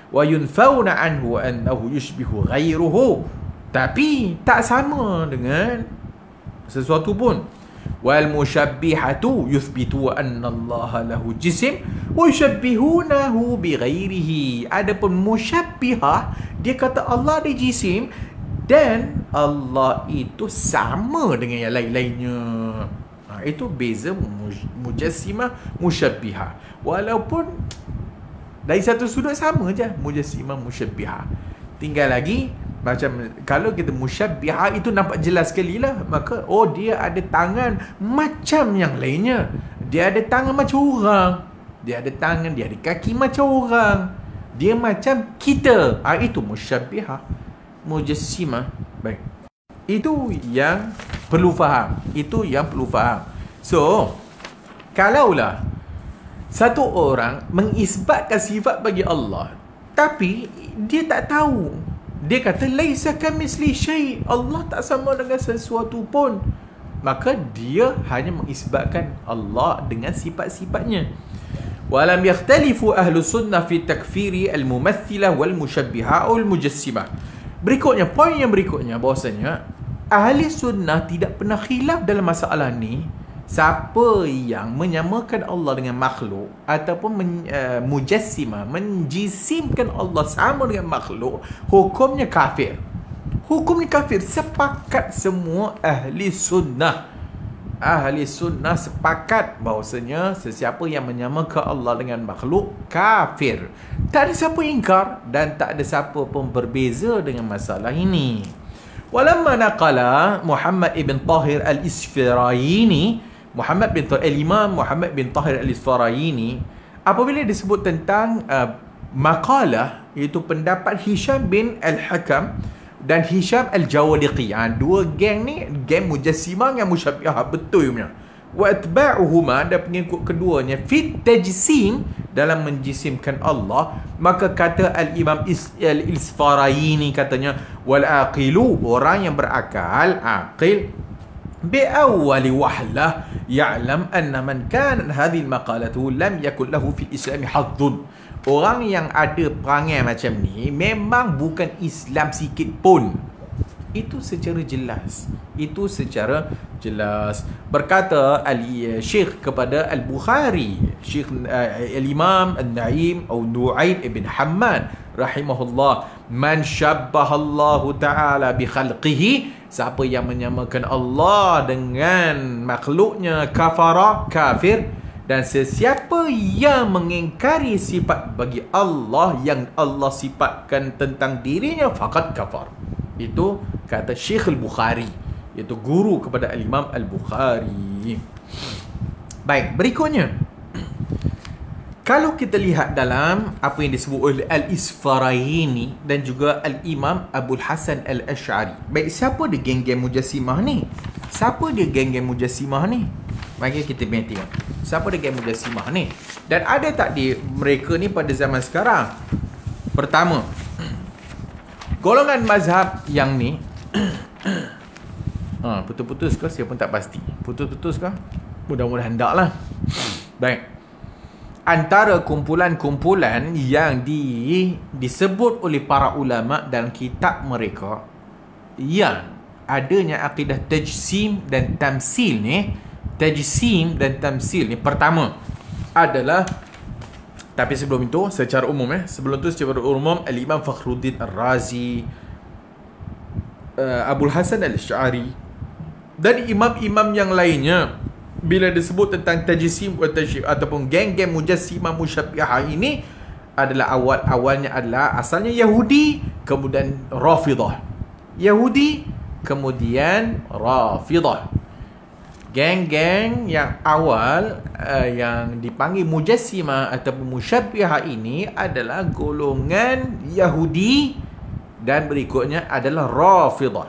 Wa yunfauna anhu annahu yushbihu ghairuhu, tapi tak sama dengan sesuatu pun. Wal musyabbihatu yuthbitu anna Allah lahu jisim wa yushabbihunahu bi ghairihi. Adapun musyabbihah, dia kata Allah ada jisim dan Allah itu sama dengan yang lain-lainnya. Itu beza mujassimah musyabbihah. Walaupun dari satu sudut sama je mujassimah musyabbihah. Tinggal lagi macam kalau kita musyabbihah itu nampak jelas sekali lah. Maka dia ada tangan macam yang lainnya. Dia ada tangan macam orang, dia ada tangan, dia ada kaki macam orang, dia macam kita. Itu musyabbihah. Mujassimah. Baik. Itu yang perlu faham. Itu yang perlu faham. So, kalaulah satu orang mengisbatkan sifat bagi Allah, tapi dia tak tahu, dia kata laisa kamitsli syai', Allah tak sama dengan sesuatu pun, maka dia hanya mengisbatkan Allah dengan sifat-sifatnya. Walam yakhtalifu ahlu sunnah fi takfiri al-mumathilah wal musyabbihah wal mujassimah. Berikutnya, poin yang berikutnya bahawasanya ahli sunnah tidak pernah khilaf dalam masalah ni. Siapa yang menyamakan Allah dengan makhluk ataupun mujassimah, menjisimkan Allah sama dengan makhluk, hukumnya kafir. Hukumnya kafir. Sepakat semua ahli sunnah. Ahli sunnah sepakat bahawasanya sesiapa yang menyamakan Allah dengan makhluk, kafir. Tak ada siapa ingkar dan tak ada siapa pun berbeza dengan masalah ini. Walamma naqala Muhammad ibn Tahir al-Isfirayini, Al-Imam Muhammad bin Tahir al-Isfirayini, apabila disebut tentang maqalah, iaitu pendapat Hisham bin al-Hakam dan Hisham al-Jawaliqi. Dua geng ni, geng Mujassimah dengan Musyabbihah, betul punya. Wa atba'uhuma, dan pengikut keduanya, fit tajsim, dalam menjisimkan Allah. Maka kata Al-Imam al-Isfirayini, katanya, wal aqilu, orang yang berakal, aqil, بأول وهلة يعلم أن من كان هذه المقالة لم يكن له في الإسلام حظ. Orang yang ada perangai macam ni memang bukan Islam sikit pun. Itu secara jelas. Itu secara jelas. Berkata Syekh kepada Al-Bukhari, Syekh Al-Imam An-Na'im atau Nu'aim ibn Hammad rahimahullah, man syabbahallahu ta'ala bi khalqihi, siapa yang menyamakan Allah dengan makhluknya, kafara, kafir. Dan sesiapa yang mengingkari sifat bagi Allah yang Allah sifatkan tentang dirinya, faqad kafar. Itu kata Syekh Al-Bukhari, iaitu guru kepada Al-Imam Al-Bukhari. Baik, berikutnya, kalau kita lihat dalam apa yang disebut oleh Al-Isfirayini dan juga Al-Imam Abul Hasan Al-Ash'ari. Baik, siapa dia geng-geng Mujassimah ni? Siapa dia geng-geng Mujassimah ni? Mari kita tengok. Siapa dia geng Mujassimah ni? Dan ada tak di mereka ni pada zaman sekarang? Pertama, golongan mazhab yang ni putus-putus ke? Saya pun tak pasti. Putus-putus ke? Mudah-mudahan tak lah. Baik. Antara kumpulan-kumpulan yang disebut oleh para ulama dalam kitab mereka yang adanya akidah tajsim dan tamsil ni, tajsim dan tamsil ni, pertama adalah, tapi sebelum itu secara umum secara umum Al-Imam Fakhruddin Ar-Razi, Abul Hasan Al-Ash'ari dan imam-imam yang lainnya, bila disebut tentang tajsim ataupun geng-geng Mujassimah Musyabbihah ini, adalah awalnya adalah asalnya Yahudi, kemudian Rafidah. Yahudi, kemudian Rafidah. Geng-geng yang awal yang dipanggil Mujassimah ataupun Musyabbihah ini adalah golongan Yahudi, dan berikutnya adalah Rafidah.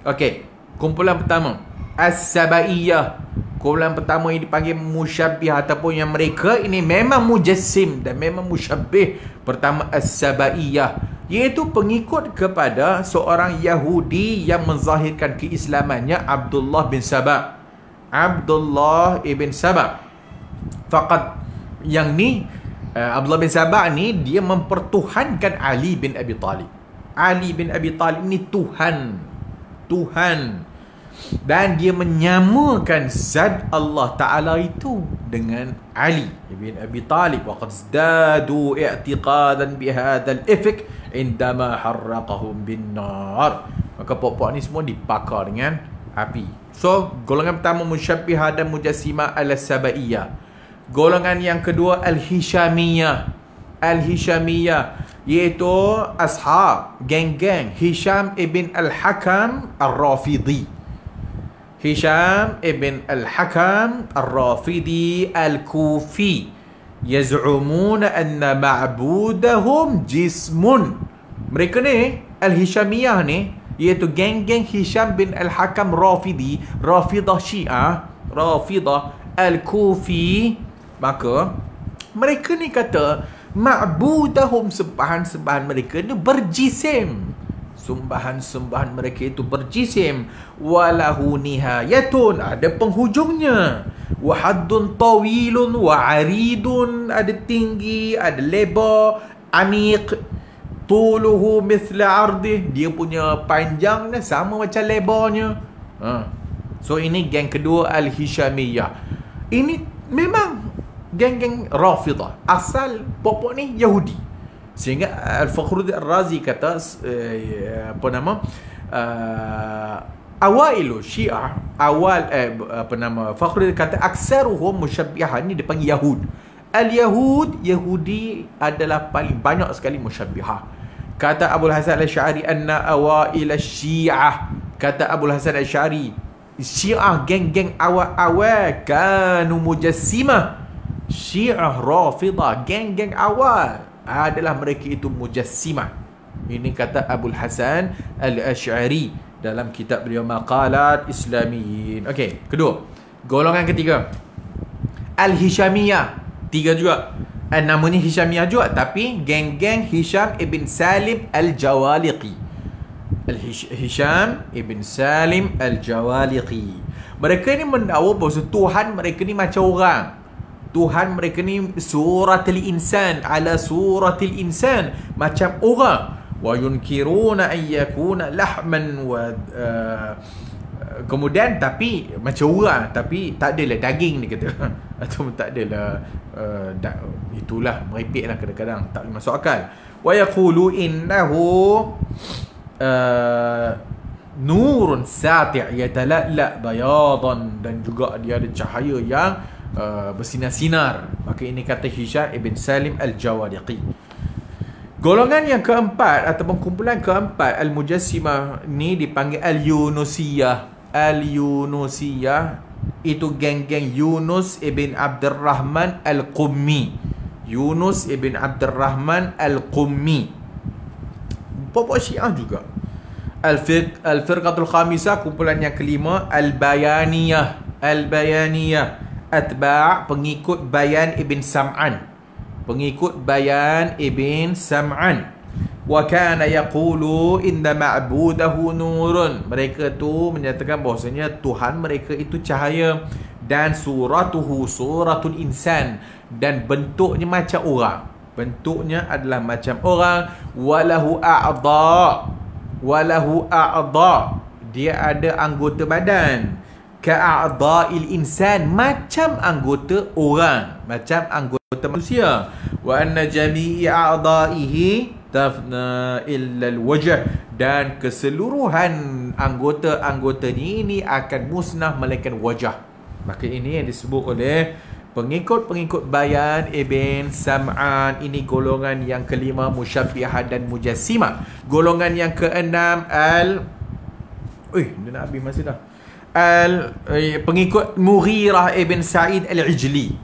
Okey, kumpulan pertama As-Sabaiyah. Kumpulan pertama yang dipanggil Musyabbihah ataupun yang mereka ini memang mujassim dan memang musyabbih. Pertama As-Sabaiyah, iaitu pengikut kepada seorang Yahudi yang menzahirkan keislamannya, Abdullah bin Saba. Abdullah ibn Saba. Faqat yang ni, Abdullah bin Saba ni, dia mempertuhankan Ali bin Abi Talib. Ali bin Abi Talib ni Tuhan. Dan dia menyamakan zat Allah Ta'ala itu dengan Ali bin Abi Talib. Wa qad zdadu i'tiqadan bihadzal ifk indama harraqahum bin nar. Maka pokok ni semua dibakar dengan api. So, golongan pertama Musyabbihah dan Mujassimah Al-Sabaiyah. Golongan yang kedua Al-Hishamiyah. Al-Hishamiyah, iaitu ashab, geng-geng Hisham ibn Al-Hakam Al-Rafidi. Hisham ibn Al-Hakam Al-Rafidi Al-Kufi, yaz'umuna anna ma'budahum jismun. Mereka ni, Al-Hishamiyah ni, iaitu geng-geng Hisham bin Al-Hakam Rafidi, Rafidah Syiah, Rafidah Al-Kufi. Maka mereka ni kata ma'budahum, sembahan-sembahan mereka ni berjisim. Sembahan-sembahan mereka itu berjisim. Walahu nihayatun, ada penghujungnya. Wahaddun tawilun wa aridun, ada tinggi, ada lebar, amiq, tuluhu mithla ardih, dia punya panjangnya sama macam lebarnya. So ini geng kedua Al-Hishamiyah. Ini memang geng-geng Rafidah, asal pokok ni Yahudi. Sehingga Al-Fakhruddin Ar-Razi kata awailu Syiah, Fakhruddin kata aksaruhum musyabbihan, ni dipanggil Yahud. Al-Yahud, Yahudi adalah paling banyak sekali musyabbihah. Kata Abul Hasan Al-Asy'ari anna awail Syiah, kata Abul Hasan Al-Asy'ari, Syiah geng-geng awal-awal kanu mujassimah. Syiah Rafidah geng-geng awal adalah mereka itu mujassimah. Ini kata Abul Hasan Al-Asy'ari dalam kitab beliau Maqalat Islamiyin. Okey, kedua. Golongan ketiga, Al-Hishamiyah. Tiga juga. Namanya Hishamiyah juga, tapi geng-geng Hisham ibn Salim Al-Jawaliqi. Hisham ibn Salim Al-Jawaliqi. Mereka ni mendakwa bahawa Tuhan mereka ni macam orang. Tuhan mereka ni suratul insan, ala suratul insan, macam orang. Wa yunkiruna an yakuna lahman wa kemudian tapi macam orang, tapi tak adalah daging, dia kata. Atau tak adalah itulah merepeklah kadang-kadang, tak boleh masuk akal. Wa yaqulu innahu nurun sati' yatala'la bayadan, dan juga dia ada cahaya yang bersinar-sinar. Maka ini kata Hisham ibn Salim Al-Jawaliqi. Golongan yang keempat ataupun kumpulan keempat Al-Mujassimah ni dipanggil Al-Yunusiyah. Al-Yunusiyah itu geng-geng Yunus ibn Abdurrahman Al-Qummi. Yunus ibn Abdurrahman Al-Qummi, pokok Syiah juga. Al-Firqatul Khamisah, kumpulan yang kelima, Al-Bayaniyah. Al-Bayaniyah atba' pengikut Bayan ibn Sam'an. Pengikut Bayan ibn Sam'an. Wa kana yaqulu inna ma'budahu nurun. Mereka tu menyatakan bahawasanya Tuhan mereka itu cahaya, dan suratuhu suratul insan, dan bentuknya macam orang. Bentuknya adalah macam orang. Walahu a'dha. Walahu a'dha. Dia ada anggota badan. Ka'a'dha'il insan, macam anggota orang, macam anggota manusia. Wa anna jami'i a'dha'ihi tafna illa al-wajh, dan keseluruhan anggota-anggotanya ini akan musnah melainkan wajah. Maka ini yang disebut oleh pengikut-pengikut Bayan ibn Sam'an. Ini golongan yang kelima, musyabbihah dan mujassimah. Golongan yang keenam dia nak habis masa dah. Pengikut Mughirah ibn Sa'id Al-Ijli.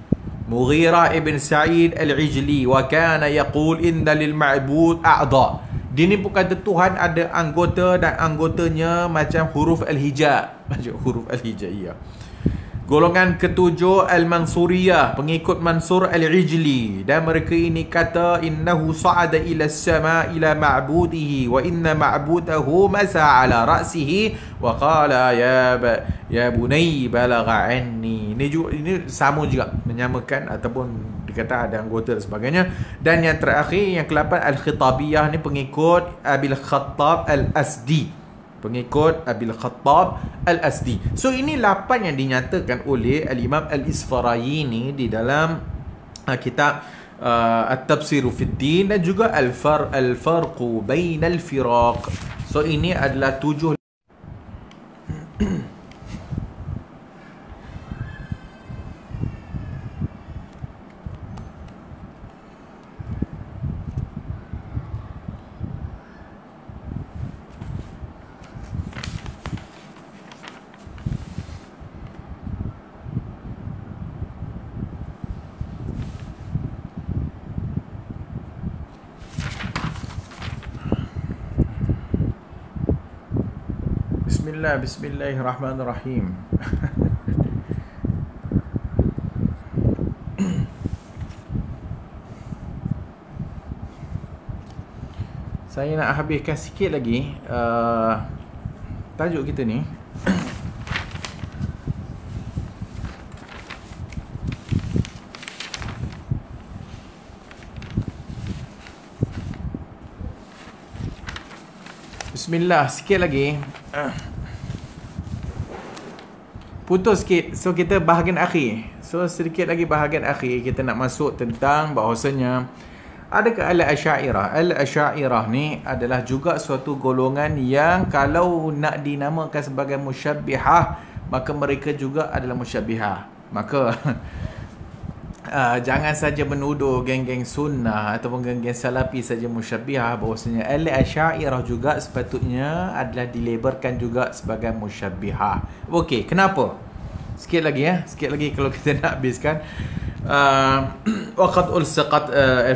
Mughirah ibn Sa'id Al-Ijli. Wa kana yaqul inna lil ma'bud a'dha. Dia ni pun kata Tuhan ada anggota, dan anggotanya macam huruf al-hija. Macam huruf al-hijaiyah. Golongan ketujuh Al-Mansuriyah, pengikut Mansur Al-Ijli, dan mereka ini kata innahu sa'ada ila as-sama' ila ma'budihi wa inna ma'budahu masa ala ra'sihi wa qala ya bunay balagha anni. Ini sama juga, menyamakan ataupun dikata ada anggota dan sebagainya. Dan yang terakhir, yang ke-8 Al-Khitabiyah, ni pengikut Abil Khattab Al-Asdi. Pengikut Abil Khattab Al-Asdi. So ini 8 yang dinyatakan oleh Al-Imam Al-Isfarayini di dalam kitab At-Tabsiru Fid Din, dan juga Al-Farqu Bainal Firaq. So ini adalah 7. Bismillahirrahmanirrahim. Saya nak habiskan sikit lagi tajuk kita ni. Bismillah, sikit lagi. Putus sikit. So kita bahagian akhir. So sedikit lagi bahagian akhir kita nak masuk tentang bahawasanya adakah Al-Asy'ariyah. Al-Asy'ariyah ni adalah juga suatu golongan yang kalau nak dinamakan sebagai musyabbihah, maka mereka juga adalah musyabbihah. Maka jangan saja menuduh geng-geng sunnah ataupun geng-geng salafi saja musyabbihah, bahawasanya Al-Asy'ariyah juga sepatutnya adalah dilabelkan juga sebagai musyabbihah. Okey, kenapa? Sikit lagi sikit lagi kalau kita nak habiskan. Waqad ulsaqat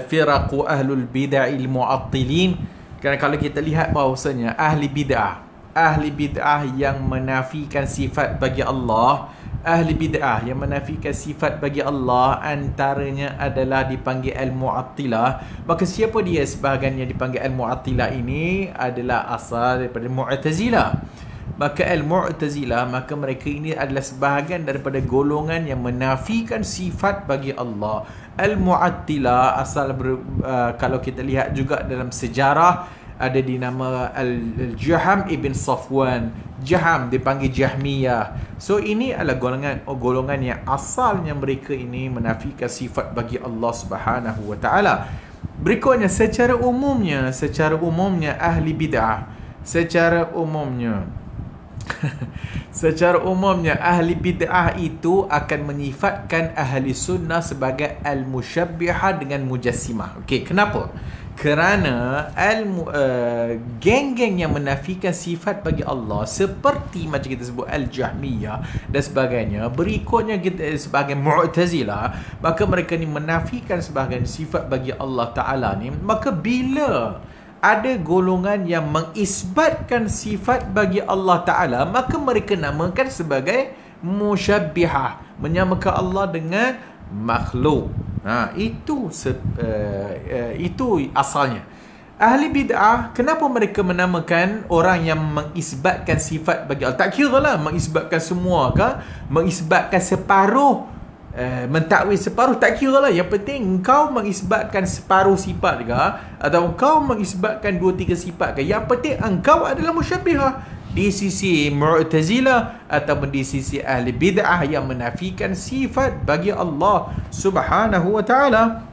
firaqu ahlul bid'il mu'attilin. Kerana kalau kita lihat bahawasanya ahli bid'ah yang menafikan sifat bagi Allah, ahli bid'ah yang menafikan sifat bagi Allah antaranya adalah dipanggil al-mu'attilah. Maka siapa dia sebahagiannya dipanggil al-mu'attilah ini adalah asal daripada Mu'tazilah. Maka al-Mu'tazilah, maka mereka ini adalah sebahagian daripada golongan yang menafikan sifat bagi Allah. Al-Mu'attilah asal kalau kita lihat juga dalam sejarah ada di nama Al-Jaham ibn Safwan. Jaham dipanggil Jahmiyah. So ini adalah golongan yang asalnya mereka ini menafikan sifat bagi Allah Subhanahu wa taala. Berikutnya secara umumnya ahli bid'ah secara umumnya ahli bid'ah itu akan menyifatkan ahli sunnah sebagai al-musyabbihah dengan mujassimah. Okey, kenapa? Kerana geng-geng yang menafikan sifat bagi Allah seperti macam kita sebut al-Jahmiyah dan sebagainya, berikutnya kita sebagai Mu'tazilah, maka mereka ni menafikan sebahagian sifat bagi Allah Ta'ala ni. Maka bila ada golongan yang mengisbatkan sifat bagi Allah Ta'ala, maka mereka namakan sebagai musyabbihah, menyamakan Allah dengan makhluk. Itu asalnya. Ahli bid'ah, kenapa mereka menamakan orang yang mengisbatkan sifat bagi Allah? Tak kira lah mengisbatkan semua ke, mengisbatkan separuh, mentakwil separuh, tak kira lah. Yang penting engkau mengisbatkan separuh sifat ke, atau engkau mengisbatkan 2-3 sifat ke, yang penting engkau adalah musyabbihah di sisi Mu'tazilah ataupun di sisi ahli bid'ah yang menafikan sifat bagi Allah Subhanahu wa taala.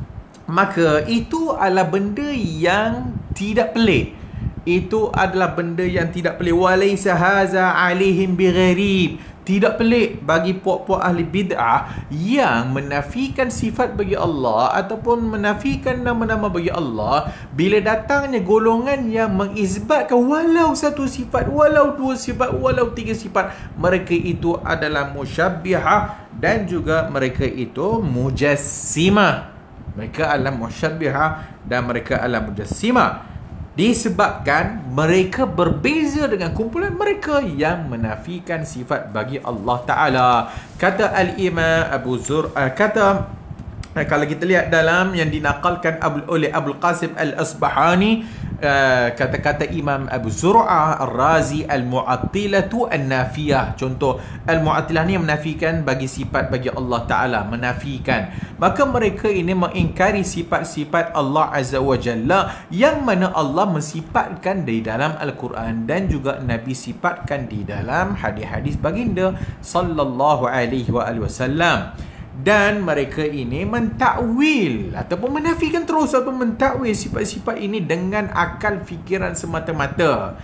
Maka itu adalah benda yang tidak pelik. Itu adalah benda yang tidak pelik. Walaysa haza alaihim bigharib. Tidak pelik bagi puak-puak ahli bid'ah yang menafikan sifat bagi Allah ataupun menafikan nama-nama bagi Allah, bila datangnya golongan yang mengisbatkan walau satu sifat, walau 2 sifat, walau 3 sifat, mereka itu adalah musyabbihah dan juga mereka itu mujassimah. Mereka adalah musyabbihah dan mereka adalah mujassimah. Disebabkan mereka berbeza dengan kumpulan mereka yang menafikan sifat bagi Allah Ta'ala. Kata Al-Imam Abu Zur'ah, kalau kita lihat dalam yang dinakalkan oleh Abul Qasim Al-Asbahani, kata-kata Imam Abu Zur'ah Ar-Razi, al-mu'attilatu an-nafiyah. Contoh, al-mu'attilah ni menafikan bagi sifat bagi Allah Ta'ala, menafikan. Maka mereka ini mengingkari sifat-sifat Allah Azza wa Jalla yang mana Allah mensifatkan di dalam Al-Quran dan juga Nabi sifatkan di dalam hadis-hadis baginda sallallahu alaihi wasallam. Dan mereka ini mentakwil ataupun menafikan terus atau mentakwil sifat-sifat ini dengan akal fikiran semata-mata.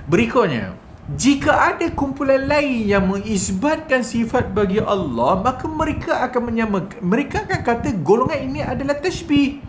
Berikutnya, jika ada kumpulan lain yang mengisbatkan sifat bagi Allah, maka mereka akan kata golongan ini adalah tashbih,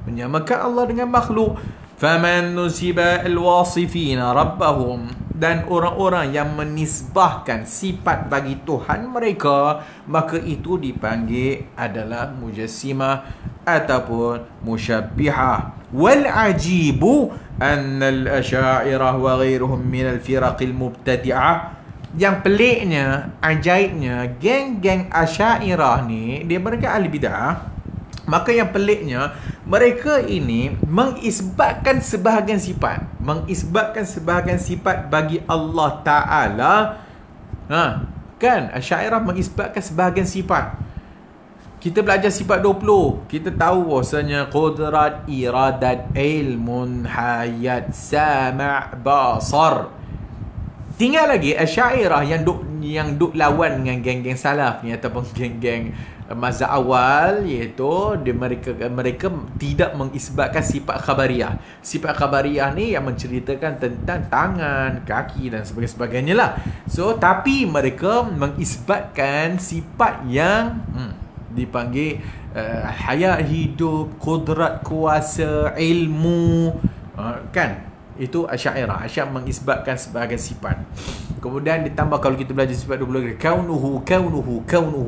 menyamakan Allah dengan makhluk. Faman nusiba al-wasifina rabbahum, dan orang-orang yang menisbahkan sifat bagi Tuhan mereka, maka itu dipanggil adalah mujassimah ataupun musyabbihah. Wal ajibu anna al-asy'ariyah wa ghairuhum min al-firaq al-mubtadi'ah. Yang peliknya, ajaibnya, geng-geng Asy'ariyah ni, dia mereka ahli bid'ah. Maka yang peliknya, mereka ini mengisbatkan sebahagian sifat bagi Allah Ta'ala. Kan? Asy'ariyah mengisbatkan sebahagian sifat. kita belajar sifat 20, kita tahu bahwasanya qudrat, iradat, ilmun, hayat, sama', basar. Tinggal lagi Asy'ariyah yang duk lawan dengan geng-geng salaf ni ataupun geng-geng mazhab awal, iaitu mereka tidak mengisbatkan sifat khabariyah. Sifat khabariyah ni yang menceritakan tentang tangan, kaki dan sebagainya lah. So tapi mereka mengisbatkan sifat yang dipanggil hayat hidup, kudrat kuasa, ilmu, kan? Itu Asy'ariyah. Asy'ariyah mengisbatkan sebagai sifat. Kemudian ditambah kalau kita belajar sifat 20, kaunuhu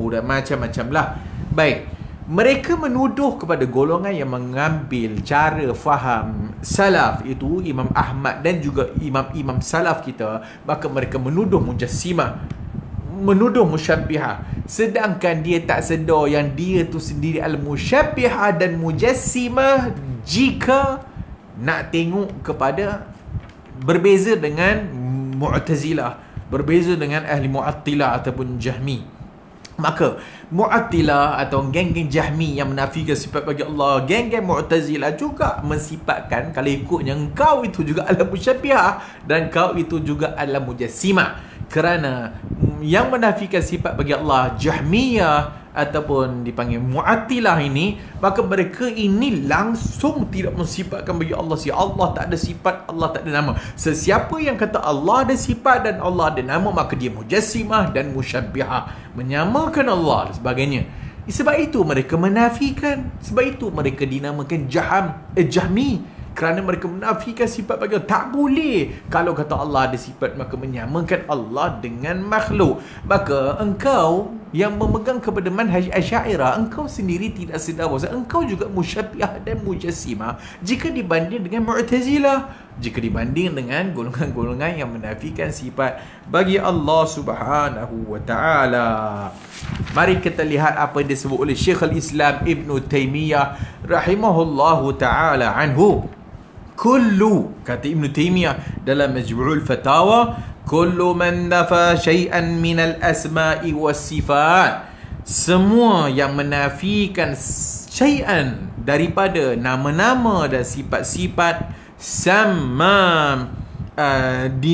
dan macam-macam lah. Baik, mereka menuduh kepada golongan yang mengambil cara faham salaf, itu Imam Ahmad dan juga imam-imam salaf kita, maka mereka menuduh mujassimah, menuduh musyabbihah, sedangkan dia tak sedar yang dia tu sendiri al-musyabbihah dan mujassimah jika nak tengok kepada berbeza dengan Mu'tazilah, berbeza dengan ahli Mu'attilah ataupun Jahmi. Maka Mu'attilah atau geng-geng Jahmi yang menafikan sifat bagi Allah, geng-geng Mu'tazilah juga mensifatkan, kalau ikutnya, engkau itu juga adalah musyabbihah dan kau itu juga adalah mujassimah. Kerana yang menafikan sifat bagi Allah, Jahmiyah ataupun dipanggil Mu'attilah ini, maka mereka ini langsung tidak mensifatkan bagi Allah. Si Allah tak ada sifat, Allah tak ada nama. Sesiapa yang kata Allah ada sifat dan Allah ada nama, maka dia mujassimah dan musyabbihah, menyamakan Allah dan sebagainya. Sebab itu mereka menafikan, sebab itu mereka dinamakan Jahmi, kerana mereka menafikan sifat bagi Allah. Tak boleh. Kalau kata Allah ada sifat, maka menyamakan Allah dengan makhluk. Maka engkau yang memegang kepada manhaj Asy'ariyah, engkau sendiri tidak sedar bahawa engkau juga musyabbihah dan mujassimah jika dibanding dengan Mu'tazilah, jika dibanding dengan golongan-golongan yang menafikan sifat bagi Allah Subhanahu wa ta'ala. Mari kita lihat apa yang disebut oleh Syekhul Islam Ibn Taymiyah rahimahullahu ta'ala anhu. Kullu, kata Ibn Taymiyah dalam Majmu'ul Fatawa, kullu man nafa syai'an minal asma'i was sifat, semua yang menafikan syai'an daripada nama-nama dan sifat-sifat,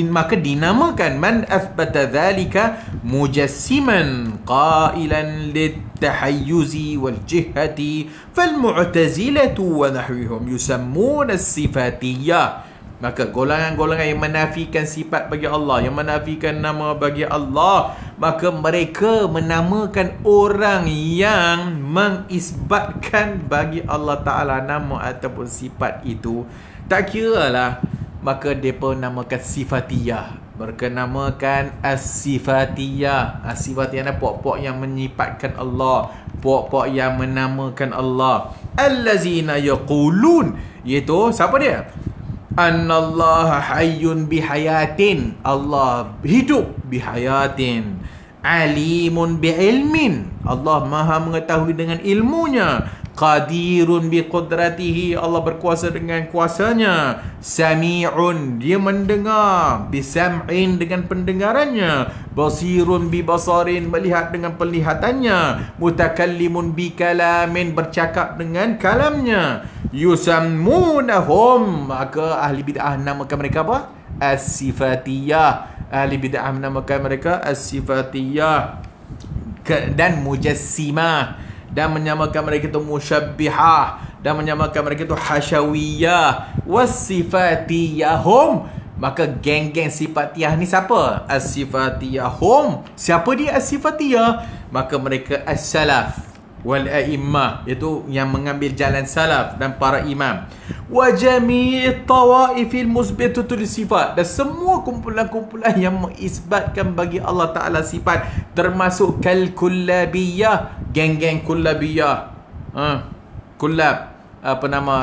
maka dinamakan man athbata dhalika mujassiman qailan litahayyuzi wal jihati fal mu'tazilatu wa nahwihum yusammuna as-sifatiyah. Maka golongan-golongan yang menafikan sifat bagi Allah, yang menafikan nama bagi Allah, maka mereka menamakan orang yang mengisbatkan bagi Allah Ta'ala nama ataupun sifat itu, tak kira lah, maka mereka namakan sifatiyah. Mereka namakan as-sifatiyah. As-sifatiyah adalah pokok-pokok yang menyifatkan Allah, pokok-pokok yang menamakan Allah. Allazina yaqulun, iaitu siapa dia? Annallaha hayyun bihayatin, Allah hidup bihayatin. Alimun biilmin, Allah maha mengetahui dengan ilmunya. Qadirun biqudratihi, Allah berkuasa dengan kuasanya. Sami'un, dia mendengar. Bisam'in, dengan pendengarannya. Basirun bibasarin, melihat dengan penglihatannya. Mutakallimun bikalamin, bercakap dengan kalamnya. Yusammunahum, maka ahli bid'ah namakan mereka apa? As-sifatiyah. Ahli bid'ah menamakan mereka as-sifatiyah dan mujassimah, dan menyamakan mereka itu musyabbihah, dan menyamakan mereka itu hasyawiyah. Wasifatiyahum, maka geng-geng sifatiyah ni siapa? As-sifatiyahum, siapa dia as-sifatiyah? Maka mereka as-salaf wal a'immah, iaitu yang mengambil jalan salaf dan para imam. Wa jami'it tawaifil musbitatul sifat, dan semua kumpulan-kumpulan yang mengisbatkan bagi Allah Ta'ala sifat, termasuk kal kullabiyah, geng-geng kullabiyah. Kullab, apa nama,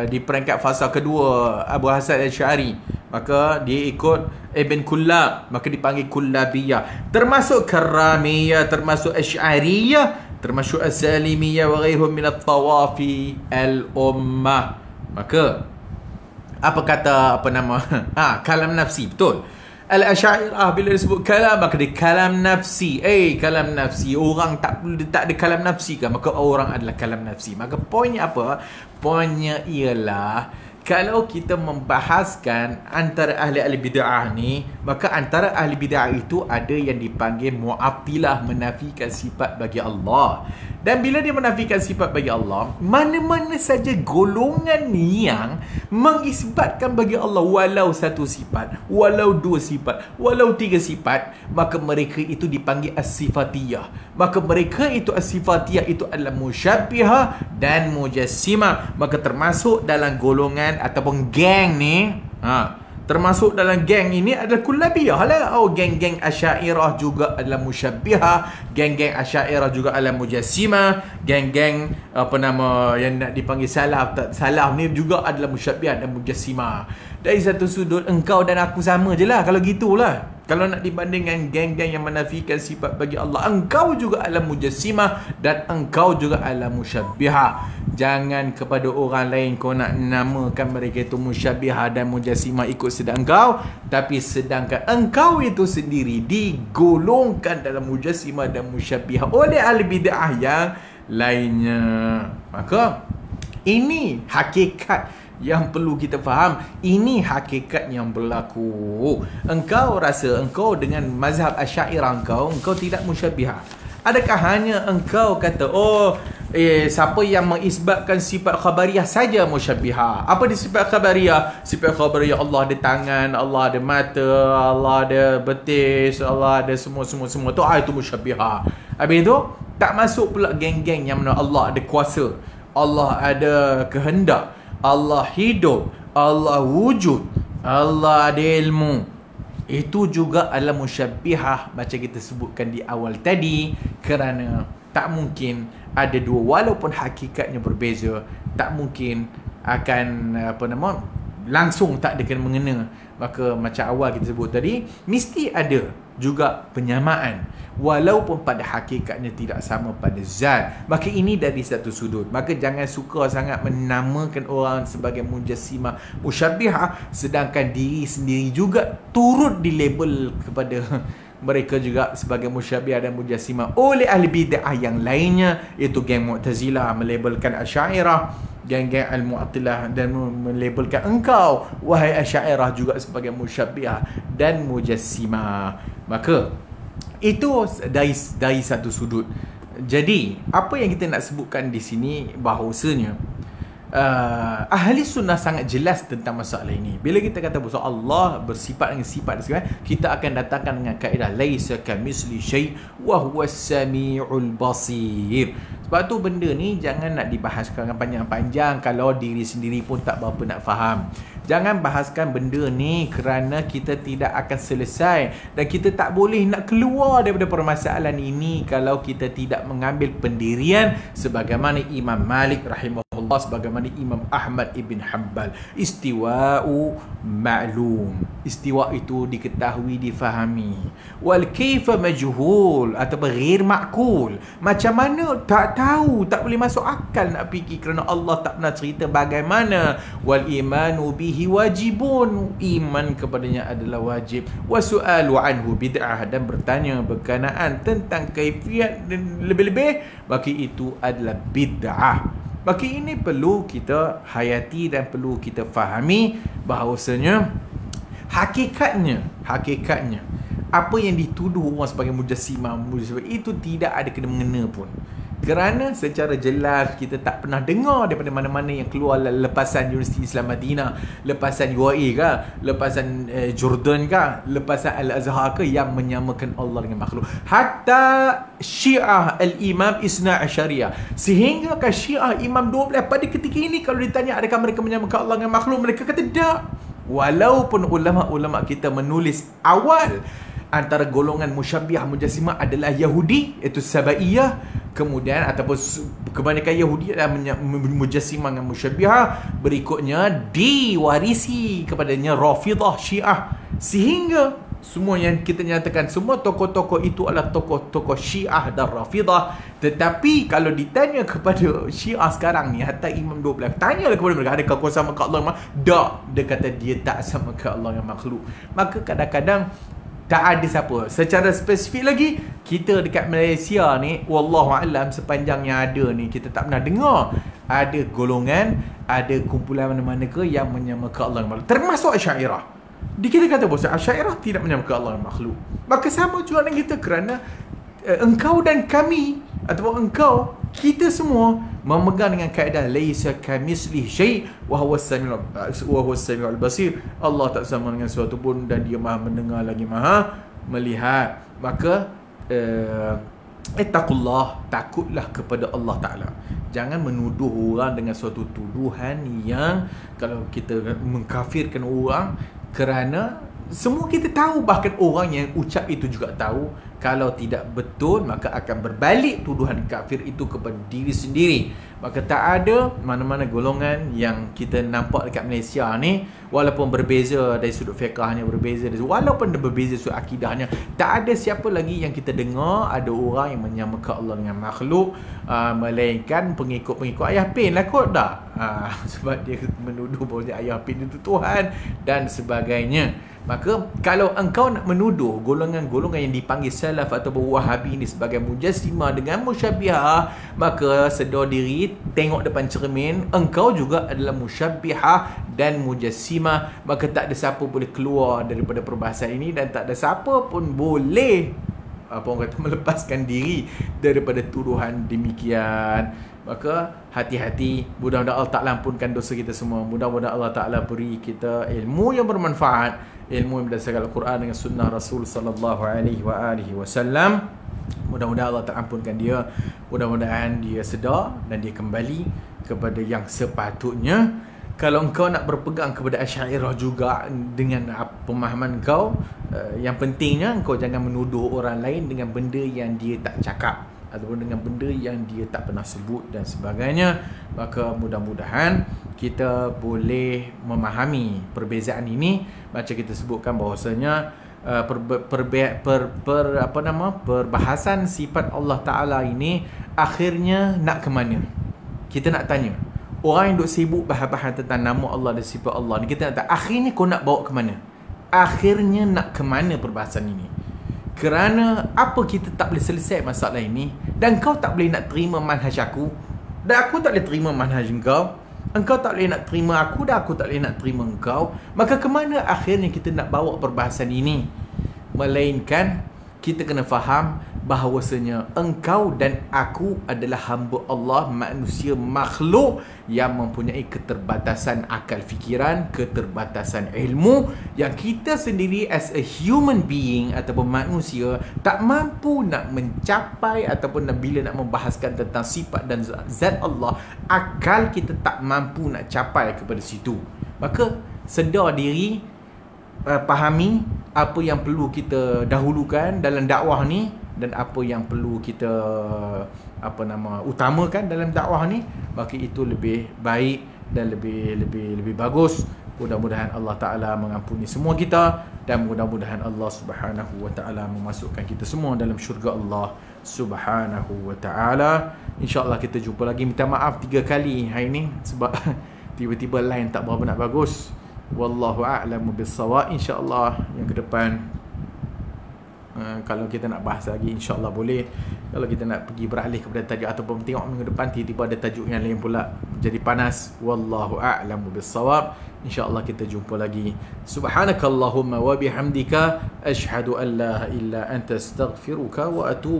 di peringkat fasa kedua Abu Hasan Asy'ari, maka dia ikut Ibn Kullab, maka dipanggil kullabiyah. Termasuk karamiyah, termasuk asy'ariyah, termasuk as-salimiyah wa ghairhum min at-tawafi al-ummah. Maka apa kata kalam nafsi, betul. Al-Asy'ariyah bila disebut kalam, maka dia kalam nafsi. Kalam nafsi. Orang tak ada kalam nafsi kan? Maka orang adalah kalam nafsi. Maka poinnya apa? Poinnya ialah kalau kita membahaskan antara ahli-ahli bid'ah ni, maka antara ahli bid'ah itu ada yang dipanggil Mu'attilah, menafikan sifat bagi Allah. Dan bila dia menafikan sifat bagi Allah, mana-mana saja golongan yang mengisbatkan bagi Allah walau satu sifat, walau dua sifat, walau tiga sifat, maka mereka itu dipanggil as-sifatiyah. Maka mereka itu as-sifatiyah itu adalah musyabbihah dan mujassimah. Maka termasuk dalam golongan ataupun geng ni, termasuk dalam geng ini adalah kullabiyah lah. Geng-geng Asy'ariyah juga adalah musyabbihah, geng-geng Asy'ariyah juga adalah mujassimah, geng-geng yang nak dipanggil salaf ni juga adalah musyabbihah dan mujassimah. Dari satu sudut engkau dan aku sama je lah kalau gitulah. Kalau nak dibandingkan geng-geng yang menafikan sifat bagi Allah, engkau juga adalah mujassimah dan engkau juga adalah musyabbihah. Jangan kepada orang lain kau nak namakan mereka itu musyabbihah dan mujassimah ikut sedang engkau, tapi sedangkan engkau itu sendiri digolongkan dalam mujassimah dan musyabbihah oleh ahli bid'ah yang lainnya. Maka ini hakikat yang perlu kita faham. Ini hakikat yang berlaku. Engkau rasa engkau dengan mazhab Asy'ariyah engkau tidak musyabbihah. Adakah hanya engkau kata siapa yang mengisbatkan sifat khabariyah saja musyabbihah? Apa di sifat khabariyah? Sifat khabariyah Allah ada tangan, Allah ada mata, Allah ada betis, Allah ada semua tu itu musyabbihah. Habis itu tak masuk pula geng-geng yang mana Allah ada kuasa, Allah ada kehendak, Allah hidup, Allah wujud, Allah ada ilmu. Itu juga adalah musyabbihah macam kita sebutkan di awal tadi. Kerana tak mungkin ada dua, walaupun hakikatnya berbeza, tak mungkin akan langsung tak ada kena mengena. Maka macam awal kita sebut tadi, mesti ada juga penyamaan walaupun pada hakikatnya tidak sama pada zat. Maka ini dari satu sudut. Maka jangan suka sangat menamakan orang sebagai mujassimah, musyabbihah, sedangkan diri sendiri juga turut dilabel kepada mereka juga sebagai musyabbihah dan mujassimah oleh ahli bid'ah yang lainnya, iaitu geng Mu'tazilah melabelkan Asy'ariyah, geng-geng Al-Mu'attilah dan melabelkan engkau wahai Asy'ariyah juga sebagai musyabbihah dan mujassimah. Maka itu dari satu sudut. Jadi apa yang kita nak sebutkan di sini bahawasanya ahli sunnah sangat jelas tentang masalah ini. Bila kita kata bahawa Allah bersifat dengan sifat sekarang, kita akan datangkan dengan kaedah laisa kamitsli syai' wa huwas samiul basir. Sebab tu benda ni jangan nak dibahaskan panjang-panjang kalau diri sendiri pun tak berapa nak faham. Jangan bahaskan benda ni kerana kita tidak akan selesai, dan kita tak boleh nak keluar daripada permasalahan ini kalau kita tidak mengambil pendirian sebagaimana Imam Malik rahimahullah, sebagaimana Imam Ahmad ibn Hanbal. Istiwa'u ma'lum. Istiwa itu diketahui, difahami. Wal kaifa majhul atau ghair ma'kul. Macam mana tak tahu, tak boleh masuk akal nak fikir kerana Allah tak pernah cerita bagaimana. Wal imanu bihi wajibun. Iman kepadanya adalah wajib. Wa su'alu anhu bid'ah, dan bertanya berkenaan tentang kaifiat dan lebih-lebih, maka itu adalah bid'ah. Maka ini perlu kita hayati dan perlu kita fahami bahawasanya hakikatnya apa yang dituduh orang sebagai mujassimah itu tidak ada kena mengena pun. Kerana secara jelas kita tak pernah dengar daripada mana-mana yang keluar lepasan Universiti Islam Madinah, lepasan UAE ke, lepasan Jordan ke, lepasan Al-Azhar ke yang menyamakan Allah dengan makhluk. Hatta Syiah Al-Imam Isna Asyariyah, sehingga kan Syiah Imam 12 pada ketika ini kalau ditanya adakah mereka menyamakan Allah dengan makhluk, mereka kata tak. Walaupun ulama-ulama kita menulis awal antara golongan musyabbihah mujassimah adalah Yahudi, iaitu Sabaiyah, kemudian ataupun kebanyakan Yahudi adalah mujassimah dengan musyabbihah, berikutnya diwarisi kepadanya Rafidah Syiah, sehingga semua yang kita nyatakan, semua tokoh-tokoh itu adalah tokoh-tokoh Syiah dan Rafidah. Tetapi kalau ditanya kepada Syiah sekarang ni, hatta Imam 12, tanyalah kepada mereka, adakah kau sama ke Allah? Tak. Dia kata dia tak sama ke Allah yang makhluk. Maka kadang-kadang tak ada siapa. Secara spesifik lagi, kita dekat Malaysia ni, wallahualam, sepanjang yang ada ni, kita tak pernah dengar ada golongan, ada kumpulan mana-mana ke yang menyamakan Allah yang makhluk, termasuk Asy'ariyah. Kita kata bahawa Asy'ariyah tidak menyamakan Allah yang makhluk. Maka sama juga dengan kita, kerana engkau dan kami, ataupun engkau, kita semua memegang dengan kaedah laisa kamitslihi syai' wa huwas samiul basir. Allah tak sama dengan sesuatu pun, dan dia Maha mendengar lagi Maha melihat. Maka ittaqullah, takutlah kepada Allah Ta'ala. Jangan menuduh orang dengan suatu tuduhan yang kalau kita mengkafirkan orang, kerana semua kita tahu, bahkan orang yang ucap itu juga tahu, kalau tidak betul maka akan berbalik tuduhan kafir itu kepada diri sendiri. Maka tak ada mana-mana golongan yang kita nampak dekat Malaysia ni, walaupun berbeza dari sudut fiqahnya, berbeza dari, walaupun berbeza sudut akidahnya, tak ada siapa lagi yang kita dengar ada orang yang menyamakan Allah dengan makhluk, melainkan pengikut-pengikut Ayah Pin lah kot tak? Sebab dia menuduh bahawa Ayah Pin itu Tuhan dan sebagainya. Maka kalau engkau nak menuduh golongan-golongan yang dipanggil Salaf ataupun Wahabi ini sebagai Mujassimah dengan Musyabbihah, maka sedar diri, tengok depan cermin, engkau juga adalah Musyabbihah dan Mujassimah. Maka tak ada siapa boleh keluar daripada perbahasan ini, dan tak ada siapa pun boleh melepaskan diri daripada tuduhan demikian. Maka hati-hati. Mudah-mudahan Allah Ta'ala ampunkan dosa kita semua. Mudah-mudahan Allah Ta'ala beri kita ilmu yang bermanfaat, ilmu yang berdasarkan Al-Quran dengan sunnah Rasul sallallahu alaihi wasallam. Mudah-mudahan Allah Ta'ala ampunkan dia. Mudah-mudahan dia sedar dan dia kembali kepada yang sepatutnya. Kalau engkau nak berpegang kepada Asy'ariyah juga dengan pemahaman kau, yang pentingnya engkau jangan menuduh orang lain dengan benda yang dia tak cakap, ataupun dengan benda yang dia tak pernah sebut dan sebagainya. Maka mudah-mudahan kita boleh memahami perbezaan ini. Macam kita sebutkan bahawasanya perbahasan sifat Allah Ta'ala ini akhirnya nak ke mana? Kita nak tanya orang yang duk sibuk bahas-bahas tentang nama Allah dan sifat Allah ni, kita nak tanya, akhirnya kau nak bawa ke mana? Akhirnya nak ke mana perbahasan ini? Kerana apa kita tak boleh selesai masalah ini, dan kau tak boleh nak terima manhaj aku, dan aku tak boleh terima manhaj engkau, engkau tak boleh nak terima aku, dan aku tak boleh nak terima engkau. Maka ke mana akhirnya kita nak bawa perbahasan ini? Melainkan kita kena faham bahawasanya engkau dan aku adalah hamba Allah, manusia, makhluk yang mempunyai keterbatasan akal fikiran, keterbatasan ilmu, yang kita sendiri as a human being ataupun manusia tak mampu nak mencapai, ataupun bila nak membahaskan tentang sifat dan zat Allah, akal kita tak mampu nak capai kepada situ. Maka sedar diri, fahami apa yang perlu kita dahulukan dalam dakwah ni, dan apa yang perlu kita utamakan dalam dakwah ni. Maka itu lebih baik dan lebih bagus. Mudah-mudahan Allah Ta'ala mengampuni semua kita, dan mudah-mudahan Allah Subhanahu wa Ta'ala memasukkan kita semua dalam syurga Allah Subhanahu wa Ta'ala. InsyaAllah kita jumpa lagi. Minta maaf 3 kali hari ni sebab tiba-tiba line tak berapa nak bagus. Wallahu a'lamu bis-shawab. InsyaAllah yang ke depan, kalau kita nak bahas lagi, insyaAllah boleh. Kalau kita nak pergi beralih kepada tajuk, ataupun tengok minggu depan tiba-tiba ada tajuk yang lain pula jadi panas. Wallahu a'lamu bis-shawab. InsyaAllah kita jumpa lagi. Subhanakallahumma wa bihamdika, ashhadu an la ilaha illa anta, astaghfiruka wa atubu